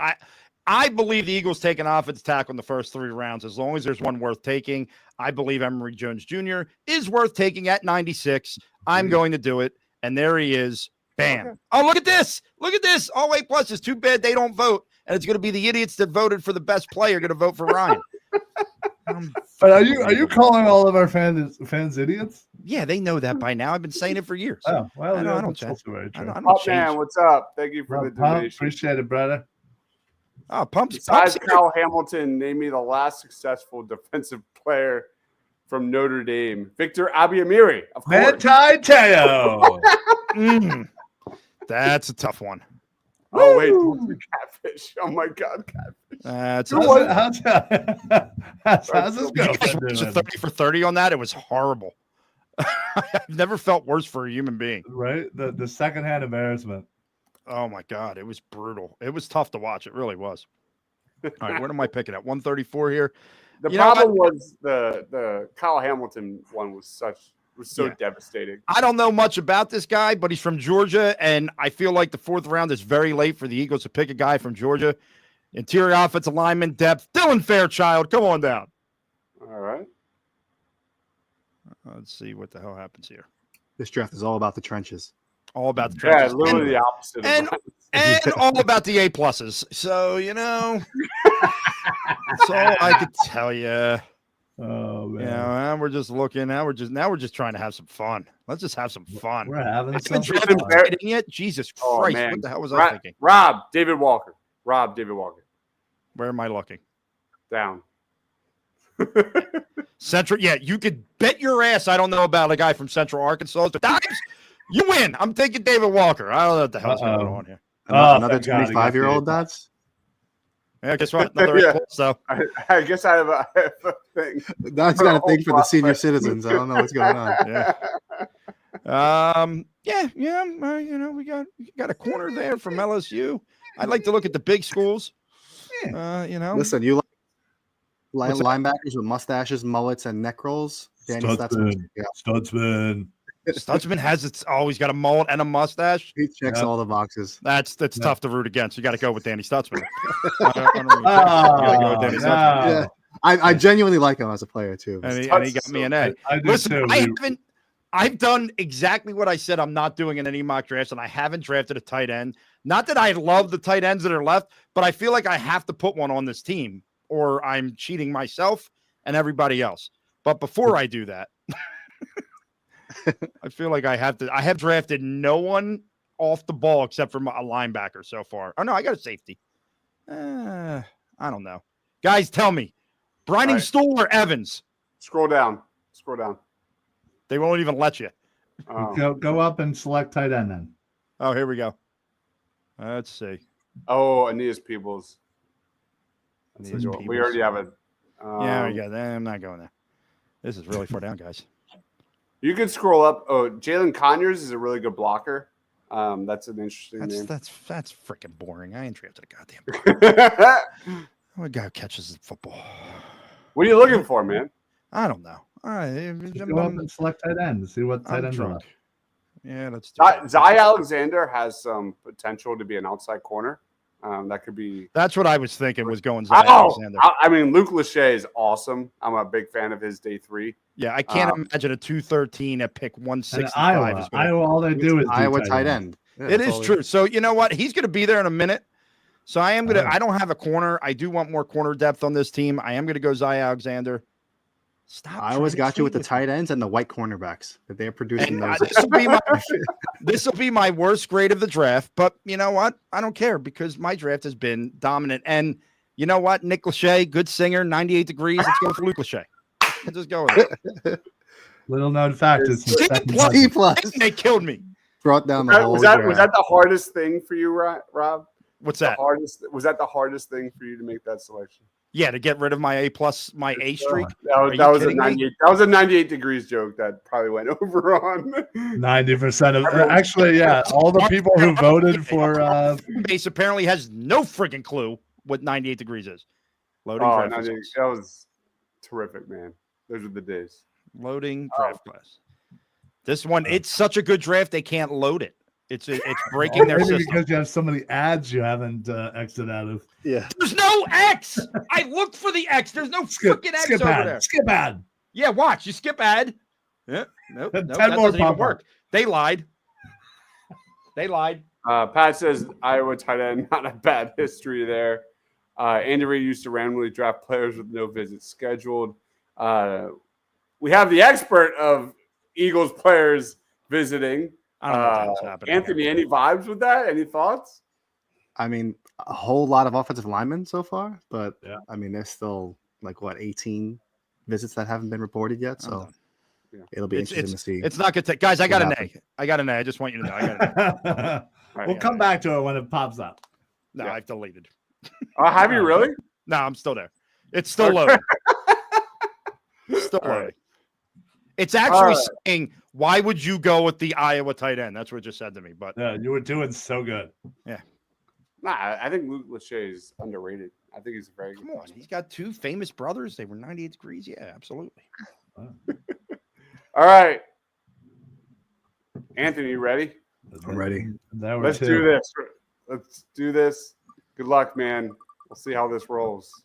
I believe the Eagles take an offensive tackle in the first 3 rounds as long as there's one worth taking. I believe Emory Jones Jr. is worth taking at 96. I'm going to do it, and there he is. Bam! Okay. Oh, look at this! Look at this! All A+ is too bad they don't vote, and it's going to be the idiots that voted for the best player going to vote for Ryan. Are you calling all of our fans idiots? Yeah, they know that by now. I've been saying it for years. Oh, well, I don't change. Man, what's up? Thank you for the donation. Appreciate it, brother. Oh, Pump's Besides Kyle Hamilton, name me the last successful defensive player from Notre Dame. Victor Abiamiri, of course. Teo. That's a tough one. Oh, wait. Catfish. Oh, my God. Catfish. How's this go? 30 for 30 on that? It was horrible. I've never felt worse for a human being. Right? The secondhand embarrassment. Oh, my God. It was brutal. It was tough to watch. It really was. All right. What am I picking at? 134 here. The problem was the Kyle Hamilton one was so devastating. I don't know much about this guy, but he's from Georgia, and I feel like the 4th round is very late for the Eagles to pick a guy from Georgia. Interior offensive lineman depth. Dylan Fairchild, come on down. All right. Let's see what the hell happens here. This draft is all about the trenches. All about the trenches. Yeah, literally the opposite. And all about the A+. So, that's all I could tell you. Oh man! Yeah, we're just looking. Now we're just trying to have some fun. Let's just have some fun. We're having some fun. Yet? Jesus Christ! Man. What the hell was I thinking? David Walker. Where am I looking? Down. Central. Yeah, you could bet your ass I don't know about a guy from Central Arkansas. Deibs, you win. I'm taking David Walker. I don't know what the hell's going on here. Another 25-year-old. That's. Yeah, guess what? Another A+. So I guess I have a thing. That's got a thing for the senior citizens. I don't know what's going on. We got a corner there from LSU. I'd like to look at the big schools. Listen, Linebackers with mustaches, mullets, and neck rolls. Danny Stutzman. Yeah. Stutzman has always got a mullet and a mustache. He checks all the boxes. That's tough to root against. You got to go with Danny Stutzman. Yeah. I genuinely like him as a player too. And he got me an A. Listen, I've done exactly what I said I'm not doing in any mock drafts, and I haven't drafted a tight end. Not that I love the tight ends that are left, but I feel like I have to put one on this team, or I'm cheating myself and everybody else. But before I do that, I feel like I have to. I have drafted no one off the ball except for a linebacker so far. Oh no, I got a safety. I don't know, guys. Tell me, Brining Stool or Evans? Scroll down. They won't even let you. Go up and select tight end then. Oh, here we go. Let's see. Oh, Aeneas Peebles. We already have it. Yeah, we got that. I'm not going there. This is really far down, guys. You can scroll up. Oh, Jalen Conyers is a really good blocker. That's an interesting name. That's freaking boring. I ain't drafted a goddamn. I'm a guy who catches the football. What are you looking for, man? I don't know. All right, go up and select tight end. See what tight ends are. Yeah, let's do it. Zy Alexander has some potential to be an outside corner. That could be. That's what I was thinking was going Zy Alexander. I mean, Luke Lachey is awesome. I'm a big fan of his day 3. Yeah, I can't imagine a 213 at pick 165. Iowa, all they do is Iowa tight end. Yeah, it is true. So you know what? He's going to be there in a minute. So I am going to. I don't have a corner. I do want more corner depth on this team. I am going to go Zy Alexander. Stop. I always got you with the tight ends and the white cornerbacks that they're producing. This will be my worst grade of the draft, but you know what? I don't care because my draft has been dominant. And you know what? Nick Lachey, good singer, 98 degrees. Let's go for Luke Lachey. Let's just go with it. Little known fact is C+. They killed me. Brought down the whole. Was that the hardest thing for you, Rob? What's that? Was that the hardest thing for you to make that selection? Yeah, to get rid of my A+, my A streak. That was a 98. That was a 98 degrees joke that probably went over on 90% of actually, yeah. All the people who voted for base apparently has no freaking clue what 98 degrees is. Loading draft class. That was terrific, man. Those are the days. Loading draft class. This one, it's such a good draft they can't load it. It's breaking their system because you have so many ads you haven't exited out of. Yeah, there's no X. I looked for the X. There's no freaking X over there. Skip ad. Yeah, watch. You skip ad. Yeah, nope. That more doesn't even work. They lied. Pat says Iowa tight end, not a bad history there. Andy Reid used to randomly draft players with no visits scheduled. We have the expert of Eagles players visiting. I don't know what's happening. Anthony, any vibes with that? Any thoughts? I mean, a whole lot of offensive linemen so far, but I mean, there's still 18 visits that haven't been reported yet. So it'll be interesting to see. It's not going to take, guys. I got an A. I just want you to know. I got an A. We'll come back to it when it pops up. No, I've deleted. Have you really? No, I'm still there. It's still loading. Still loading. It's actually saying, why would you go with the Iowa tight end? That's what it just said to me. But yeah, you were doing so good. Yeah. Nah, I think Luke Lachey is underrated. I think he's very good. Come on. He's got 2 famous brothers. They were 98 degrees. Yeah, absolutely. All right. Anthony, you ready? I'm ready. Let's do this. Let's do this. Good luck, man. We'll see how this rolls.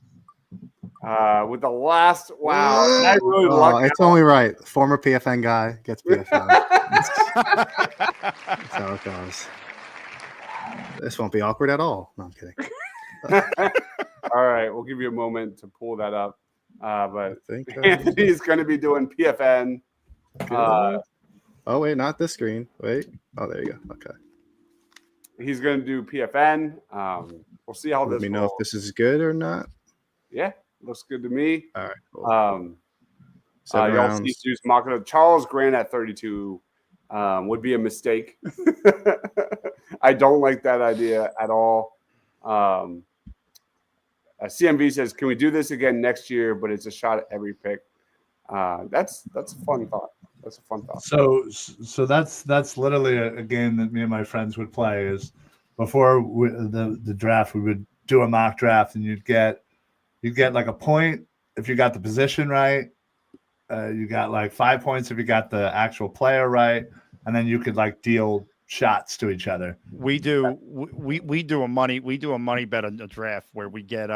With the last, I really lucked it's only right. Former PFN guy gets PFN. That's how it goes. This won't be awkward at all. No, I'm kidding. All right, we'll give you a moment to pull that up. But Anthony's going to be doing PFN. Oh wait, not this screen. Wait. Oh, there you go. Okay. He's going to do PFN. We'll see how this. Let me know if this is good or not. Yeah. Looks good to me. All right. Cool. Y'all see Zeus Machina. Charles Grant at 32 would be a mistake. I don't like that idea at all. CMV says, "Can we do this again next year? But it's a shot at every pick." That's a fun thought. That's a fun thought. So that's literally a game that me and my friends would play. Is before the draft, we would do a mock draft, and you'd get like a point if you got the position right. You got like 5 points if you got the actual player right, and then you could like deal shots to each other. We do a money bet on the draft where we get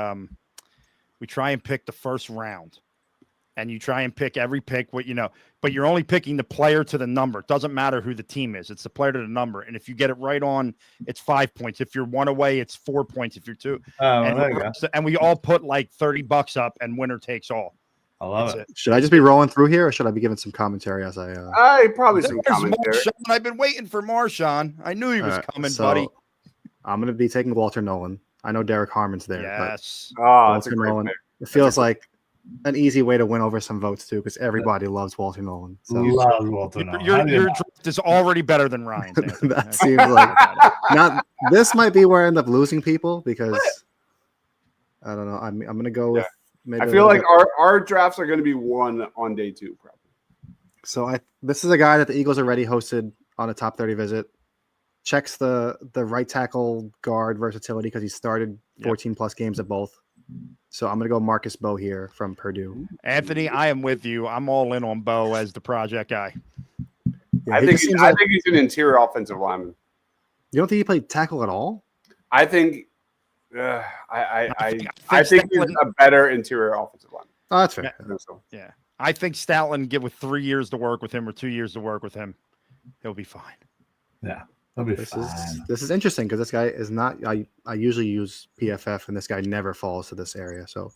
we try and pick the first round, and you try and pick every pick but you're only picking the player to the number. It doesn't matter who the team is; it's the player to the number. And if you get it right on, it's 5 points. If you're one away, it's 4 points. If you're two, and we all put like $30 up, and winner takes all. I love it. Should I just be rolling through here, or should I be giving some commentary as I? Probably some commentary. Marshawn. I've been waiting for Marshawn. I knew he was coming, buddy. I'm going to be taking Walter Nolan. I know Derek Harmon's there. Yes. That's a great pick. It feels like an easy way to win over some votes too, because everybody loves Walter Nolan. So loves Walter Nolan. Your draft is already better than Ryan's. That seems like not. This might be where I end up losing people because I don't know. I'm going to go with. I feel like our drafts are going to be won on day 2, probably. So this is a guy that the Eagles already hosted on a top 30 visit. Checks the right tackle guard versatility because he started 14 plus games at both. So I'm going to go Marcus Bowe here from Purdue. Anthony, I am with you. I'm all in on Bowe as the project guy. Yeah, I think he's an interior offensive lineman. You don't think he played tackle at all? I think. I think he's a better interior offensive line. Oh, that's fair. Yeah. I think Stoutland with 3 years to work with him or 2 years to work with him, he'll be fine. Yeah, he'll be fine. This is interesting because this guy is not. I usually use PFF, and this guy never falls to this area. So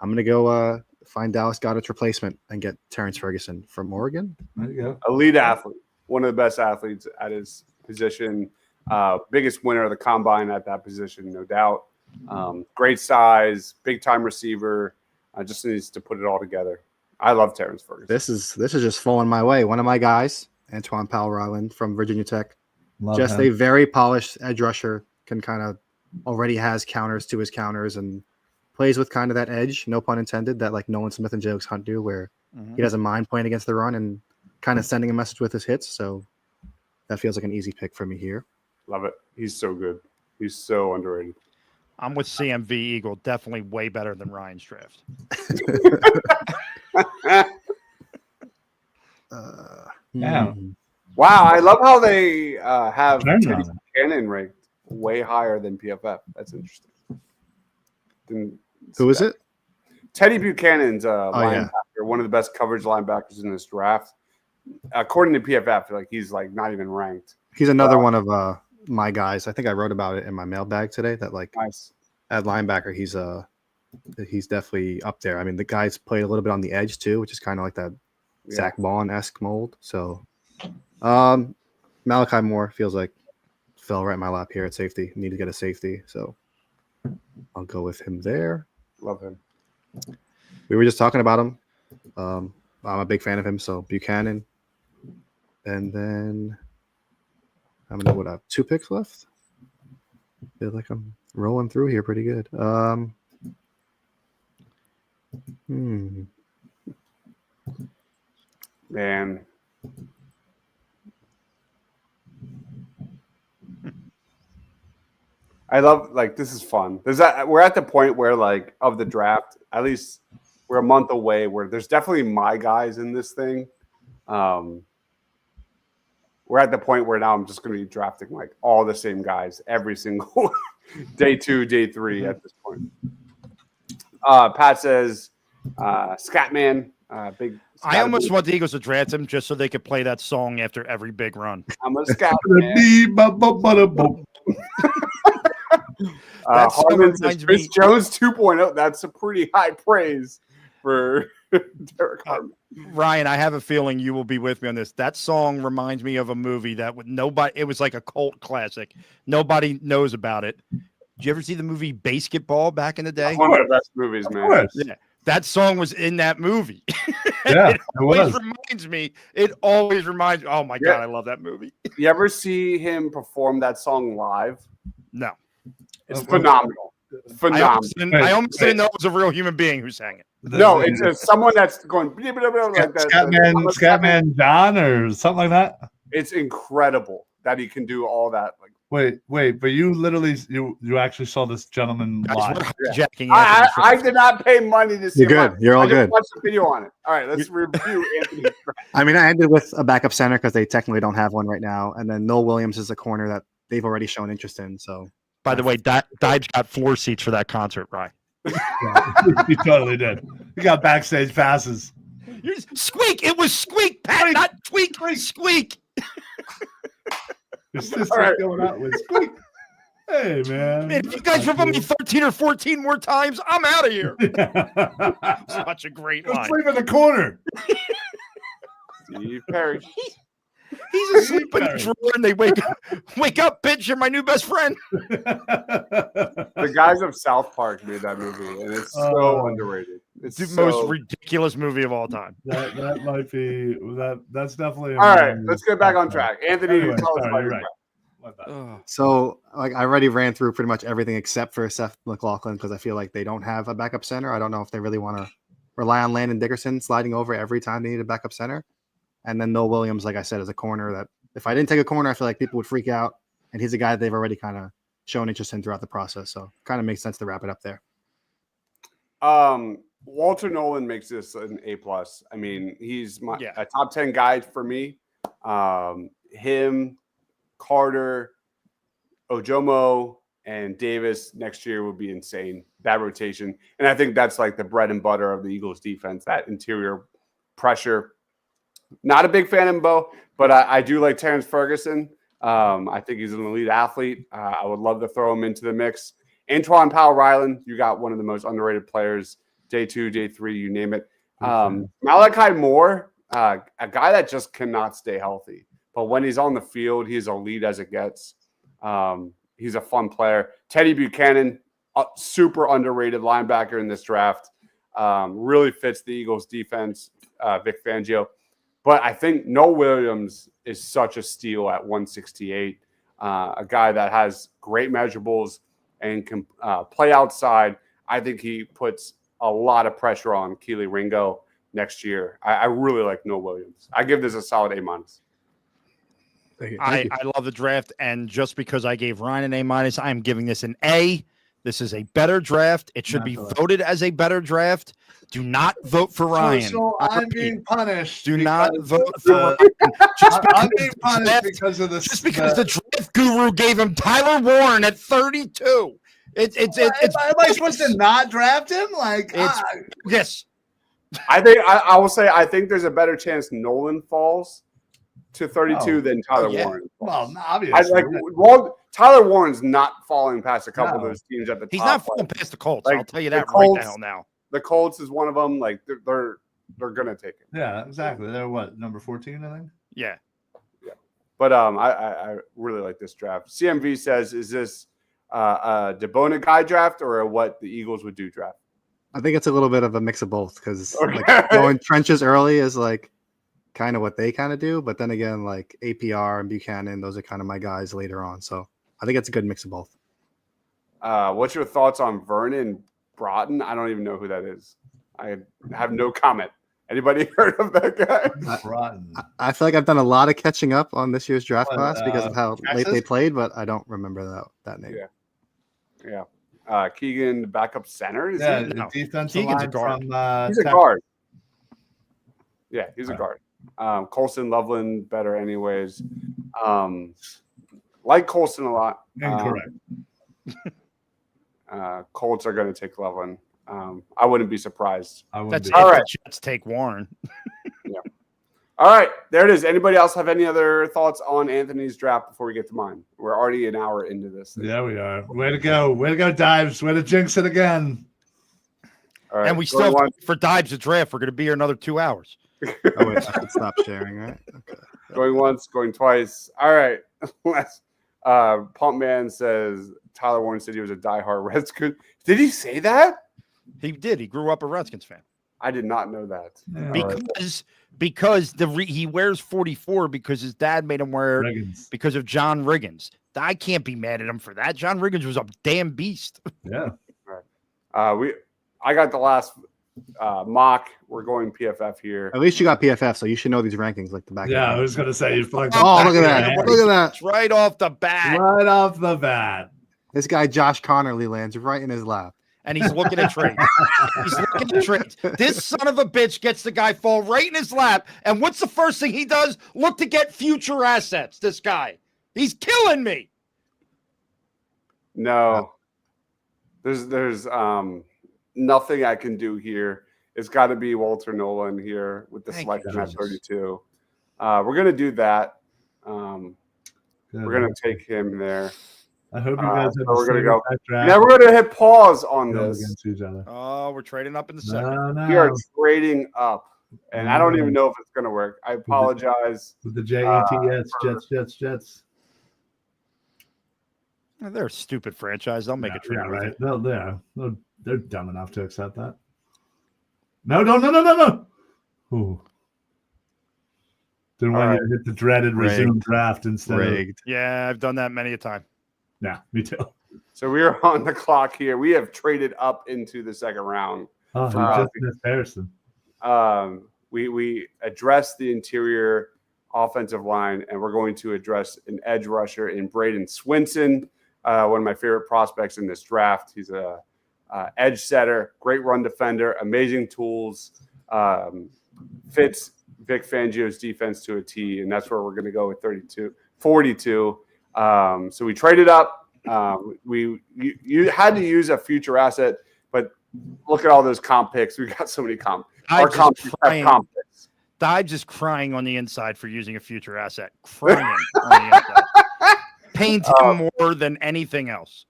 I'm gonna go find Dallas Goedert's replacement and get Terrence Ferguson from Oregon. There you go. Elite athlete, one of the best athletes at his position. Biggest winner of the combine at that position, no doubt. Great size, big time receiver. Just needs to put it all together. I love Terrence Ferguson. This is just falling my way. One of my guys, Antoine Powell-Ryland from Virginia Tech, Love just him. a very polished edge rusher. Can kind of already has counters to his counters and plays with kind of that edge, no pun intended, that like Nolan Smith and Jalen Hunt do, where he doesn't mind playing against the run and kind of sending a message with his hits. So that feels like an easy pick for me here. Love it. He's so good. He's so underrated. I'm with CMV Eagle. Definitely way better than Ryan's draft. Yeah. Wow. I love how they have Teddy Buchanan ranked way higher than PFF. That's interesting. Who is it? Teddy Buchanan's linebacker, one of the best coverage linebackers in this draft. According to PFF, like he's like not even ranked. He's another one of my guys. I think I wrote about it in my mailbag today. That like nice. At linebacker, he's definitely up there. I mean, the guy's played a little bit on the edge too, which is kind of like that Zach Bond-esque mold. So, Malachi Moore feels like fell right in my lap here at safety. Need to get a safety, so I'll go with him there. Love him. We were just talking about him. I'm a big fan of him. So Buchanan, and then I'm gonna have 2 picks left. Feel like I'm rolling through here pretty good. Man. I love this is fun. We're at the point where of the draft, at least we're a month away where there's definitely my guys in this thing. We're at the point where now I'm just going to be drafting all the same guys every single day 2, day 3 at this point. Pat says, Scatman, big. I almost want the Eagles to draft him just so they could play that song after every big run. I'm a Scatman. Harmon says Chris Jones 2.0. That's a pretty high praise for Derek Harmon. Ryan, I have a feeling you will be with me on this. That song reminds me of a movie that it was like a cult classic. Nobody knows about it. Did you ever see the movie Basketball back in the day? One of the best movies, man. Yeah. That song was in that movie. Yeah, it always reminds me. Oh my God, I love that movie. You ever see him perform that song live? No. It's phenomenal. I almost didn't know it was a real human being who sang it. No, it's someone that's going like that. Scatman John or something like that. It's incredible that he can do all that Wait, but you literally you actually saw this gentleman live. I did not pay money to see. You're good. You're all good. Watch the video on it. All right, let's review Anthony. I mean, I ended with a backup center because they technically don't have one right now, and then Noel Williams is a corner that they've already shown interest in. So, by the way, Deibs got floor seats for that concert, right? Yeah, he totally did. He got backstage passes. Squeak! It was Squeak, Pat, not Tweak. Squeak. Your sister's going out with Squeak. Hey, man. If you guys revote me 13 or 14 more times, I'm out of here. Such a great line. Sleep in the corner. Steve Perry. He's asleep in the drawer, and they wake up, bitch, you're my new best friend. The guys of South Park made that movie, and it's so underrated. It's the most ridiculous movie of all time. That might be that's definitely all right. Let's get back on track. Anthony, tell us about your right. So, like, I already ran through pretty much everything except for Seth McLaughlin because I feel like they don't have a backup center. I don't know if they really want to rely on Landon Dickerson sliding over every time they need a backup center. And then Noel Williams, like I said, is a corner that if I didn't take a corner, I feel like people would freak out. And he's a guy they've already kind of shown interest in throughout the process. So kind of makes sense to wrap it up there. Walter Nolan makes this an A+. I mean, he's a top 10 guy for me. Him, Carter, Ojomo, and Davis next year would be insane. That rotation. And I think that's like the bread and butter of the Eagles defense, that interior pressure. Not a big fan of Bo, but I do like Terrence Ferguson. I think he's an elite athlete. I would love to throw him into the mix. Antoine Powell-Ryland, you got one of the most underrated players. Day 2, day 3, you name it. Malachi Moore, a guy that just cannot stay healthy. But when he's on the field, he's elite as it gets. He's a fun player. Teddy Buchanan, a super underrated linebacker in this draft. Really fits the Eagles defense, Vic Fangio. But I think Noel Williams is such a steal at 168. A guy that has great measurables and can play outside. I think he puts a lot of pressure on Keely Ringo next year. I really like Noel Williams. I give this a solid A-. I love the draft, and just because I gave Ryan an A-, I'm giving this an A. This is a better draft. It should be voted as a better draft. Do not vote for Ryan. So I'm being punished. Do not vote for Ryan. I'm being punished because of this. Just because the draft guru gave him Tyler Warren at 32. Am I supposed to not draft him? Yes. I think I will say I think there's a better chance Nolan falls to 32 than Tyler Warren. Well, obviously. Tyler Warren's not falling past a couple of those teams at the top. He's not falling past the Colts. I'll tell you that right the hell now. The Colts is one of them. Like they're gonna take it. Yeah, exactly. They're what, number 14, I think. Yeah. But I really like this draft. CMV says, is this a DeBona guy draft or what the Eagles would do draft? I think it's a little bit of a mix of both because going trenches early is like kind of what they kind of do, but then again, like APR and Buchanan, those are kind of my guys later on. So I think it's a good mix of both. What's your thoughts on Vernon Broughton? I don't even know who that is. I have no comment. Anybody heard of that guy? I feel like I've done a lot of catching up on this year's draft class because of how late they played, but I don't remember that name. Yeah. Keegan, the backup center. The defensive line a guard. He's a guard. Yeah, he's a guard. Colson Loveland better anyways. Like Colson a lot. Incorrect. Colts are going to take Loveland. I wouldn't be surprised. That's it. All right. Let's take Warren. Yeah. All right. There it is. Anybody else have any other thoughts on Anthony's draft before we get to mine? We're already an hour into this. Yeah, we are. Way to go. Way to go, Deibs. Way to jinx it again. All right. And we still have for Deibs' draft. We're going to be here another 2 hours. Oh, wait, I should stop sharing, right? Okay. Going once, going twice. All right. Pump Man says Tyler Warren said he was a diehard Redskins. Did he say that? He did. He grew up a Redskins fan. I did not know that. Because he wears 44 because his dad made him wear because of John Riggins. I can't be mad at him for that. John Riggins was a damn beast. Yeah. All right. I got the last mock. we're going PFF here. At least you got PFF, so you should know these rankings like the back. Yeah, I was gonna say you like. Oh, look at that! Look at that! Right off the bat. Right off the bat. This guy Josh Connerly lands right in his lap. And he's looking at trades. He's looking at trades. This son of a bitch gets the guy fall right in his lap. And what's the first thing he does? Look to get future assets. This guy. He's killing me. No. There's nothing I can do here. It's got to be Walter Nolan here with the selection at 32. We're going to do that. We're going to take him there. I hope you guys have we're gonna go. draft. Now we're gonna hit pause on this. Against each other. Oh, we're trading up in the second. We are trading up, and I don't even know if it's gonna work. I apologize. With the Jets, Jets. They're a stupid franchise. They'll make a trade. Yeah, right. They're dumb enough to accept that. No. Ooh. Didn't want you to hit the dreaded resume draft instead of. Yeah, I've done that many a time. Yeah, me too. So we are on the clock here. We have traded up into the second round. Oh, just missed Harrison. We addressed the interior offensive line, and we're going to address an edge rusher in Braden Swinson, one of my favorite prospects in this draft. He's a edge setter, great run defender, amazing tools, fits Vic Fangio's defense to a T, and that's where we're going to go with 42. So we traded up. You had to use a future asset, but look at all those comp picks. We got so many comp. Our comp picks. Deibs is crying on the inside for using a future asset. Crying on the inside. Pains him more than anything else.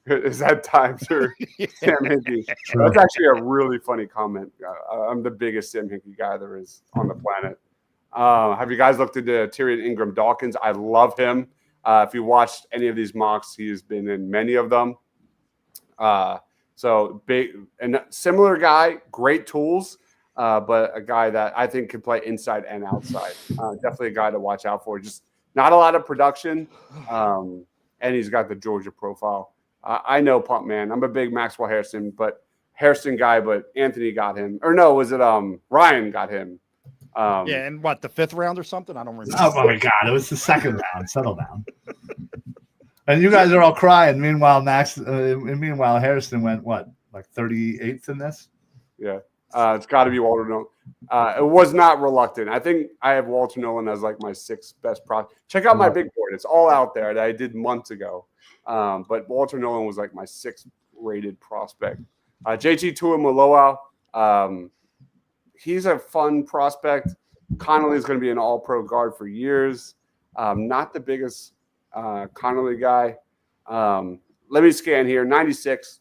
Is that Deibs or Sam Hinkie? That's actually a really funny comment. I'm the biggest Sam Hinkie guy there is on the planet. Have you guys looked into Tyrion Ingram Dawkins? I love him. If you watched any of these mocks, he has been in many of them. So big and similar guy, great tools, but a guy that I think can play inside and outside. Definitely a guy to watch out for. Just not a lot of production, and he's got the Georgia profile. I know Pump Man. I'm a big Maxwell Harrison guy, but Anthony got him. Or no, was it Ryan got him? Yeah, and what, the 5th round or something? I don't remember. Oh my God, it was the 2nd round. Settle down. And you guys are all crying. Meanwhile, Harrison went what, like 38th in this? Yeah, it's got to be Walter Nolan. It was not reluctant. I think I have Walter Nolan as like my 6th best prospect. Check out my big board; it's all out there that I did months ago. But Walter Nolan was like my 6th rated prospect. JT Tuimoloau. He's a fun prospect. Connolly is going to be an all-pro guard for years. Not the biggest Connolly guy. Let me scan here. 96.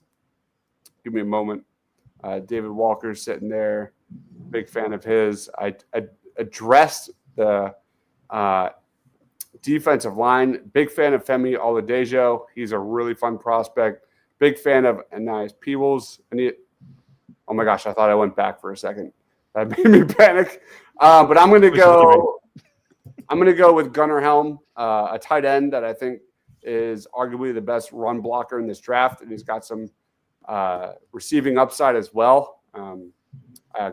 Give me a moment. David Walker sitting there. Big fan of his. I addressed the defensive line. Big fan of Femi Oladejo. He's a really fun prospect. Big fan of Anais Peebles. Oh my gosh, I thought I went back for a second. That made me panic. But I'm going to go. I'm going to go with Gunnar Helm, a tight end that I think is arguably the best run blocker in this draft, and he's got some receiving upside as well.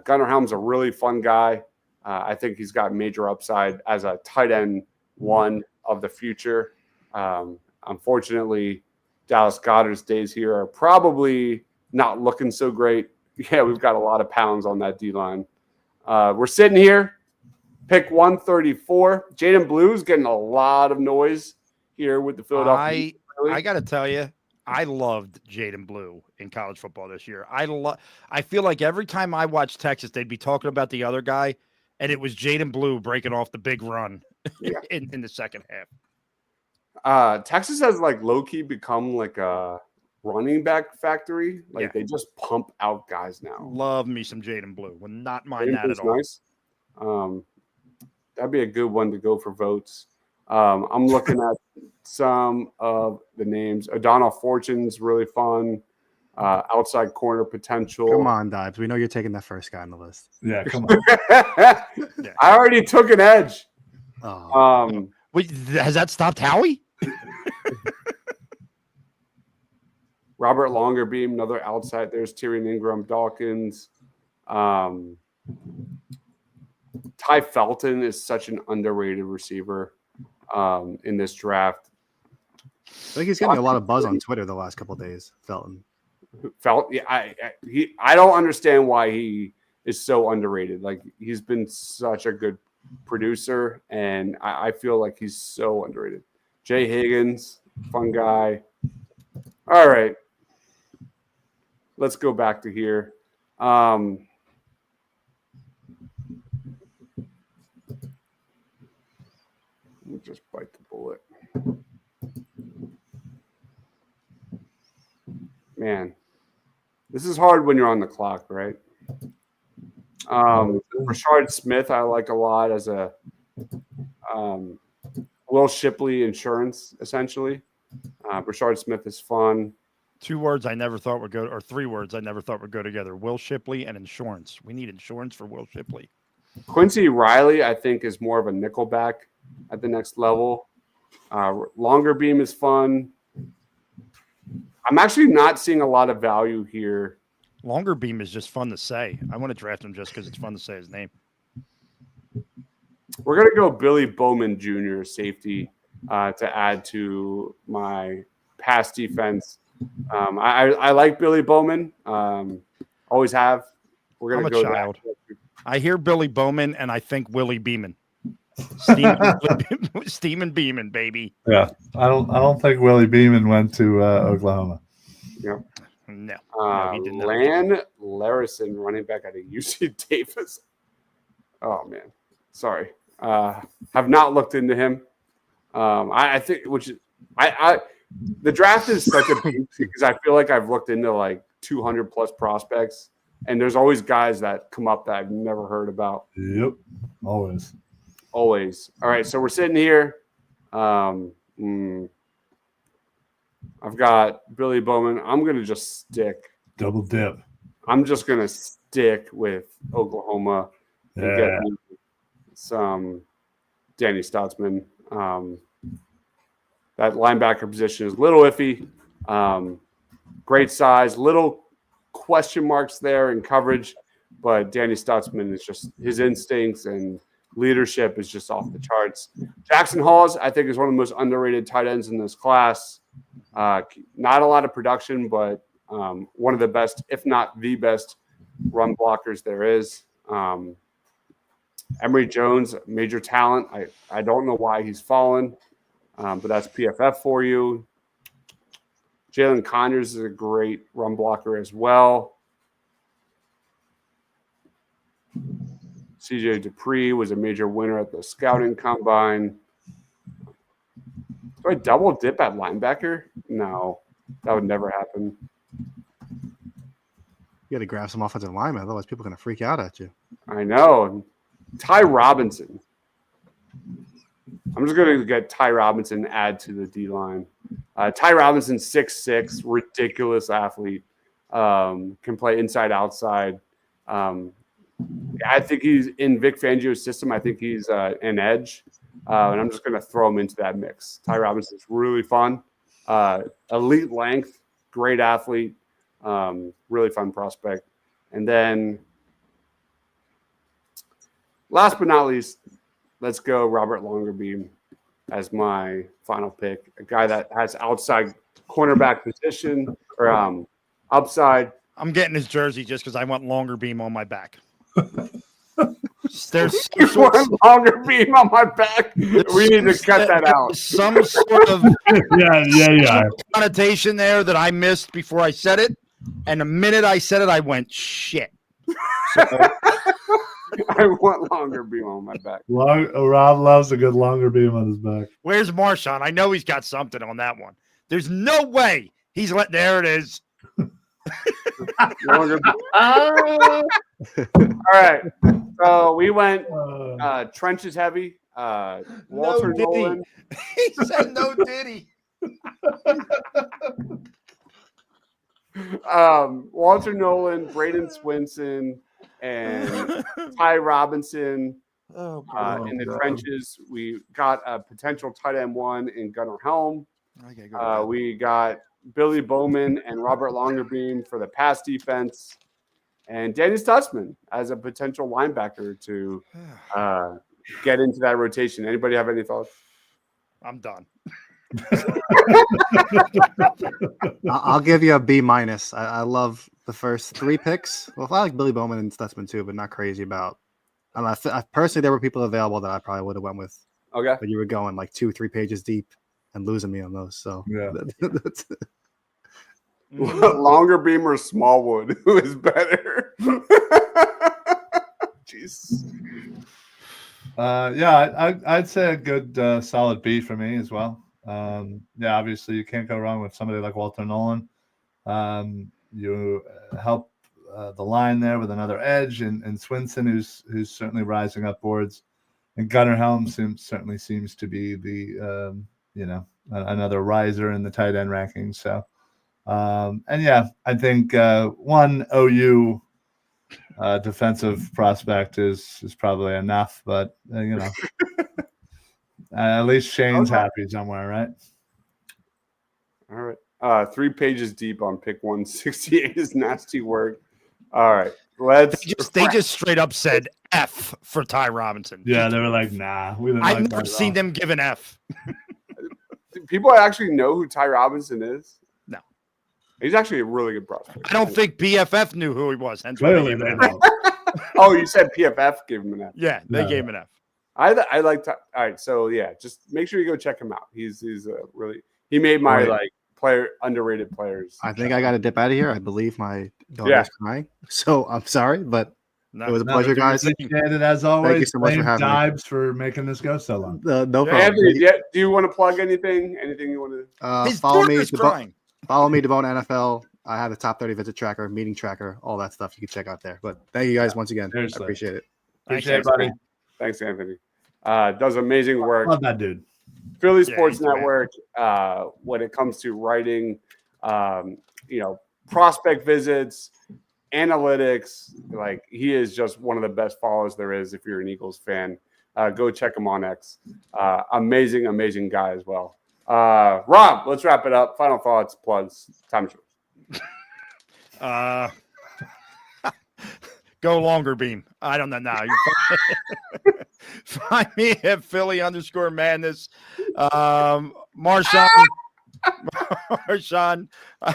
Gunnar Helm's a really fun guy. I think he's got major upside as a tight end one of the future. Unfortunately, Dallas Goedert's days here are probably not looking so great. Yeah, we've got a lot of pounds on that D-line. We're sitting here, pick 134. Jaden Blue's getting a lot of noise here with the Philadelphia. I got to tell you, I loved Jaden Blue in college football this year. I feel like every time I watched Texas, they'd be talking about the other guy, and it was Jaden Blue breaking off the big run in the second half. Texas has like low-key become like a running back factory. They just pump out guys now. Love me some Jaden Blue. Would not mind that at all. Nice. That'd be a good one to go for votes. I'm looking at some of the names. O'Donnell Fortune's really fun. Outside corner potential. Come on, Deibs. We know you're taking that first guy on the list. Yeah, come on. I already took an edge. Oh. Wait, has that stopped Howie? Robert Longerbeam, another outside. There's Tyrion Ingram Dawkins. Ty Felton is such an underrated receiver in this draft. I think he's getting a lot of buzz on Twitter the last couple of days. Felton. Yeah, I don't understand why he is so underrated. Like, he's been such a good producer, and I feel like he's so underrated. Jay Higgins, fun guy. All right, let's go back to here. Let me just bite the bullet. Man, this is hard when you're on the clock, right? Rashard Smith, I like a lot as a Will Shipley insurance, essentially. Rashard Smith is fun. 2 words I never thought would go, or 3 words I never thought would go together. Will Shipley and insurance. We need insurance for Will Shipley. Quincy Riley, I think, is more of a nickelback at the next level. Longer beam is fun. I'm actually not seeing a lot of value here. Longer beam is just fun to say. I want to draft him just because it's fun to say his name. We're going to go Billy Bowman Jr., safety, to add to my pass defense. I like Billy Bowman. Always have. We're going to go child. that. I hear Billy Bowman, and I think Willie Beeman. Steamin' Beeman, baby. Yeah, I don't think Willie Beeman went to Oklahoma. Yep. No, he did not. Lan Larison, running back out of UC Davis. Oh man, sorry. Have not looked into him. I think, the draft is such a beast because I feel like I've looked into like 200 plus prospects, and there's always guys that come up that I've never heard about. Yep, always. All right, so we're sitting here. I've got Billy Bowman. I'm going to just stick. Double dip. I'm just going to stick with Oklahoma and get some Danny Stutzman. That linebacker position is a little iffy. Great size, little question marks there in coverage, but Danny Stutzman is just his instincts and leadership is just off the charts. Jackson Hawes, I think, is one of the most underrated tight ends in this class. Not a lot of production, but one of the best, if not the best, run blockers there is. Emory Jones, major talent. I don't know why he's fallen, but that's PFF for you. Jalen Conyers is a great run blocker as well. CJ Dupree was a major winner at the scouting combine. Do I double dip at linebacker? No, that would never happen. You got to grab some offensive linemen, otherwise people are going to freak out at you. I know. Ty Robinson. I'm just going to get Ty Robinson, add to the D-line. Ty Robinson, 6'6", ridiculous athlete. Can play inside, outside. I think he's in Vic Fangio's system. I think he's an edge. And I'm just going to throw him into that mix. Ty Robinson's really fun. Elite length, great athlete, really fun prospect. And then last but not least, let's go Robert Longerbeam as my final pick, a guy that has outside cornerback position or upside. I'm getting his jersey just because I want Longerbeam on my back. There's longer beam on my back. We need to cut that out. Some sort of yeah connotation there that I missed before I said it, and the minute I said it, I went shit. So, I want longer beam on my back. Rob loves a good longer beam on his back. Where's Marshawn? I know he's got something on that one. There's no way he's let. There it is. All right. So we went trenches heavy. Walter Nolan. He said no Diddy. Walter Nolan, Braden Swinson, and Ty Robinson. In the trenches, we got a potential tight end 1 in Gunnar Helm. We got Billy Bowman and Robert Longerbeam for the pass defense. and Danny Stutzman as a potential linebacker to get into that rotation. Anybody have any thoughts? I'm done. I'll give you a B-. I love the first 3 picks. Well, I like Billy Bowman and Stutzman too, but not crazy about. Personally, there were people available that I probably would have went with. Okay, but you were going like 2-3 pages deep and losing me on those. So yeah. Longer beam or Smallwood, who is better? Jeez. I'd say a good solid B for me as well. Obviously you can't go wrong with somebody like Walter Nolan. You help the line there with another edge, and Swinson, who's certainly rising up boards, and Gunnar Helm certainly seems to be the another riser in the tight end rankings. So, I think one OU defensive prospect is probably enough, but at least Shane's happy somewhere, right? All right. 3 pages deep on pick 168 is nasty work. All right. They just straight up said F for Ty Robinson. Yeah, they were like, nah. I've never seen them give an F. Do people actually know who Ty Robinson is? No. He's actually a really good prospect. I don't think BFF knew who he was. Clearly they know. Oh, you said PFF gave him an F. Yeah, they gave him an F. I like Ty. All right, so yeah, just make sure you go check him out. He's really he made my underrated players. I think I got to dip out of here. I believe my daughter's crying, so I'm sorry, but it was a pleasure, guys. Appreciate it as always. Thank you so much for having Deibs for making this go so long. No problem. Anthony, do you want to plug anything? Anything you want to? His daughter's crying. Follow me, Devone NFL. I have the top 30 visit tracker, meeting tracker, all that stuff you can check out there. But thank you guys once again. Seriously. I appreciate it. Appreciate it, buddy. Thanks, Anthony. Does amazing work. Love that dude. Philly Sports Network. When it comes to writing, prospect visits, analytics, like he is just one of the best follows there is. If you're an Eagles fan, go check him on X. Amazing guy as well. Rob, let's wrap it up. Final thoughts, plugs. Time short. Go longer beam. I don't know now. Find me at Philly_madness. Marshawn,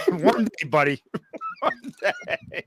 one day, buddy. One day.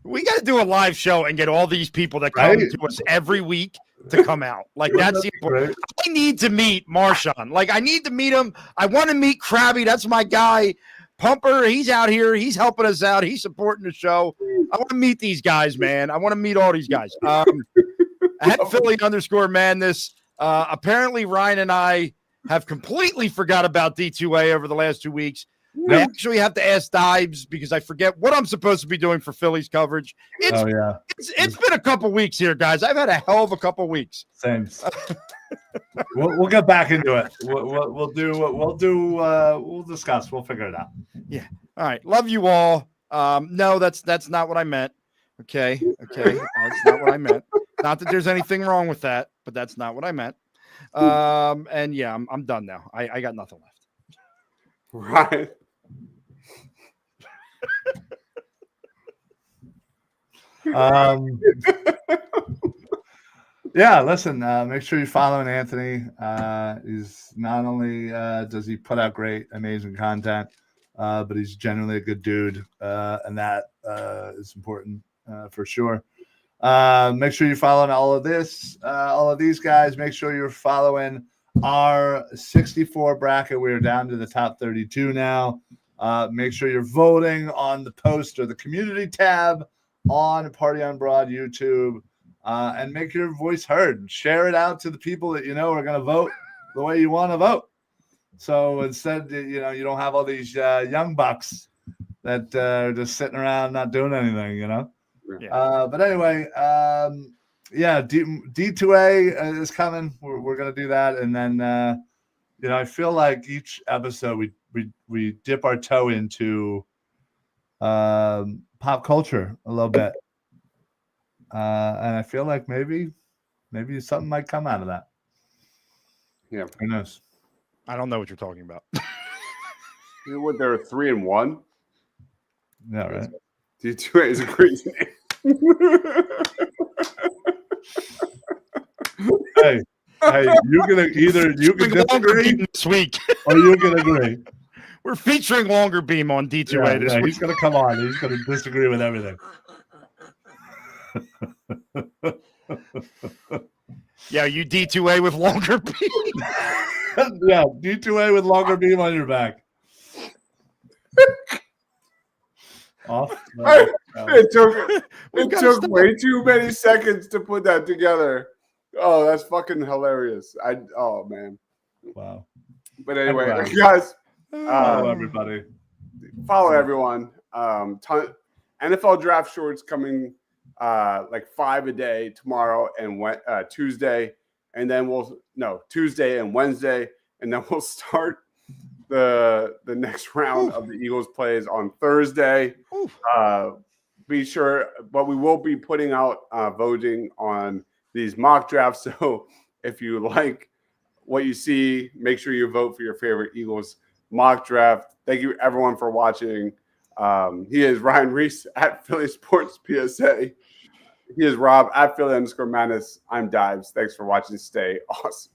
We got to do a live show and get all these people that come to us every week to come out. Like that's the important. I need to meet Marshawn. Like I need to meet him. I want to meet Krabby. That's my guy. Pumper, he's out here. He's helping us out. He's supporting the show. I want to meet these guys, man. I want to meet all these guys. At Philly_madness. Apparently, Ryan and I have completely forgot about D2A over the last 2 weeks. I actually have to ask Deibs because I forget what I'm supposed to be doing for Phillies coverage. It's been a couple weeks here, guys. I've had a hell of a couple weeks. Same. We'll get back into it. We'll discuss. We'll figure it out. Yeah. All right. Love you all. No, that's not what I meant. Okay. That's not what I meant. Not that there's anything wrong with that, but that's not what I meant. And yeah, I'm done now. I got nothing left. Right. Listen, make sure you're following Anthony. He's not only does he put out great, amazing content, but he's generally a good dude, and that is important for sure. Make sure you're following all of these guys. Make sure you're following our 64 bracket. We're down to the top 32 now. Make sure you're voting on the post or the community tab on Party on Broad YouTube, and make your voice heard. Share it out to the people that you know are going to vote the way you want to vote. So instead, you don't have all these young bucks that are just sitting around not doing anything, Yeah. But anyway, D2A is coming. We're going to do that. And then, I feel like each episode we dip our toe into pop culture a little bit. And I feel like maybe something might come out of that. Yeah. Who knows? I don't know what you're talking about. They're 3-1. Yeah, right. D2A is a crazy name. Hey, you can disagree this week, or you can agree. We're featuring Longer Beam on D2A this week. He's gonna come on. He's gonna disagree with everything. Yeah, you D2A with Longer Beam. Yeah, D2A with Longer Beam on your back. Off. It took way too many seconds to put that together. Oh, that's fucking hilarious. Oh man. Wow. But anyway, guys, follow everybody. Follow everyone. NFL draft shorts coming like 5 a day tomorrow and Tuesday, and then Tuesday and Wednesday, and then we'll start the next round of the Eagles plays on Thursday. Be sure, but we will be putting out voting on these mock drafts. So if you like what you see, make sure you vote for your favorite Eagles mock draft. Thank you everyone for watching. He is Ryan Reese at Philly Sports PSA. He is Rob at Philly_Madness. I'm Deibs. Thanks for watching. Stay awesome.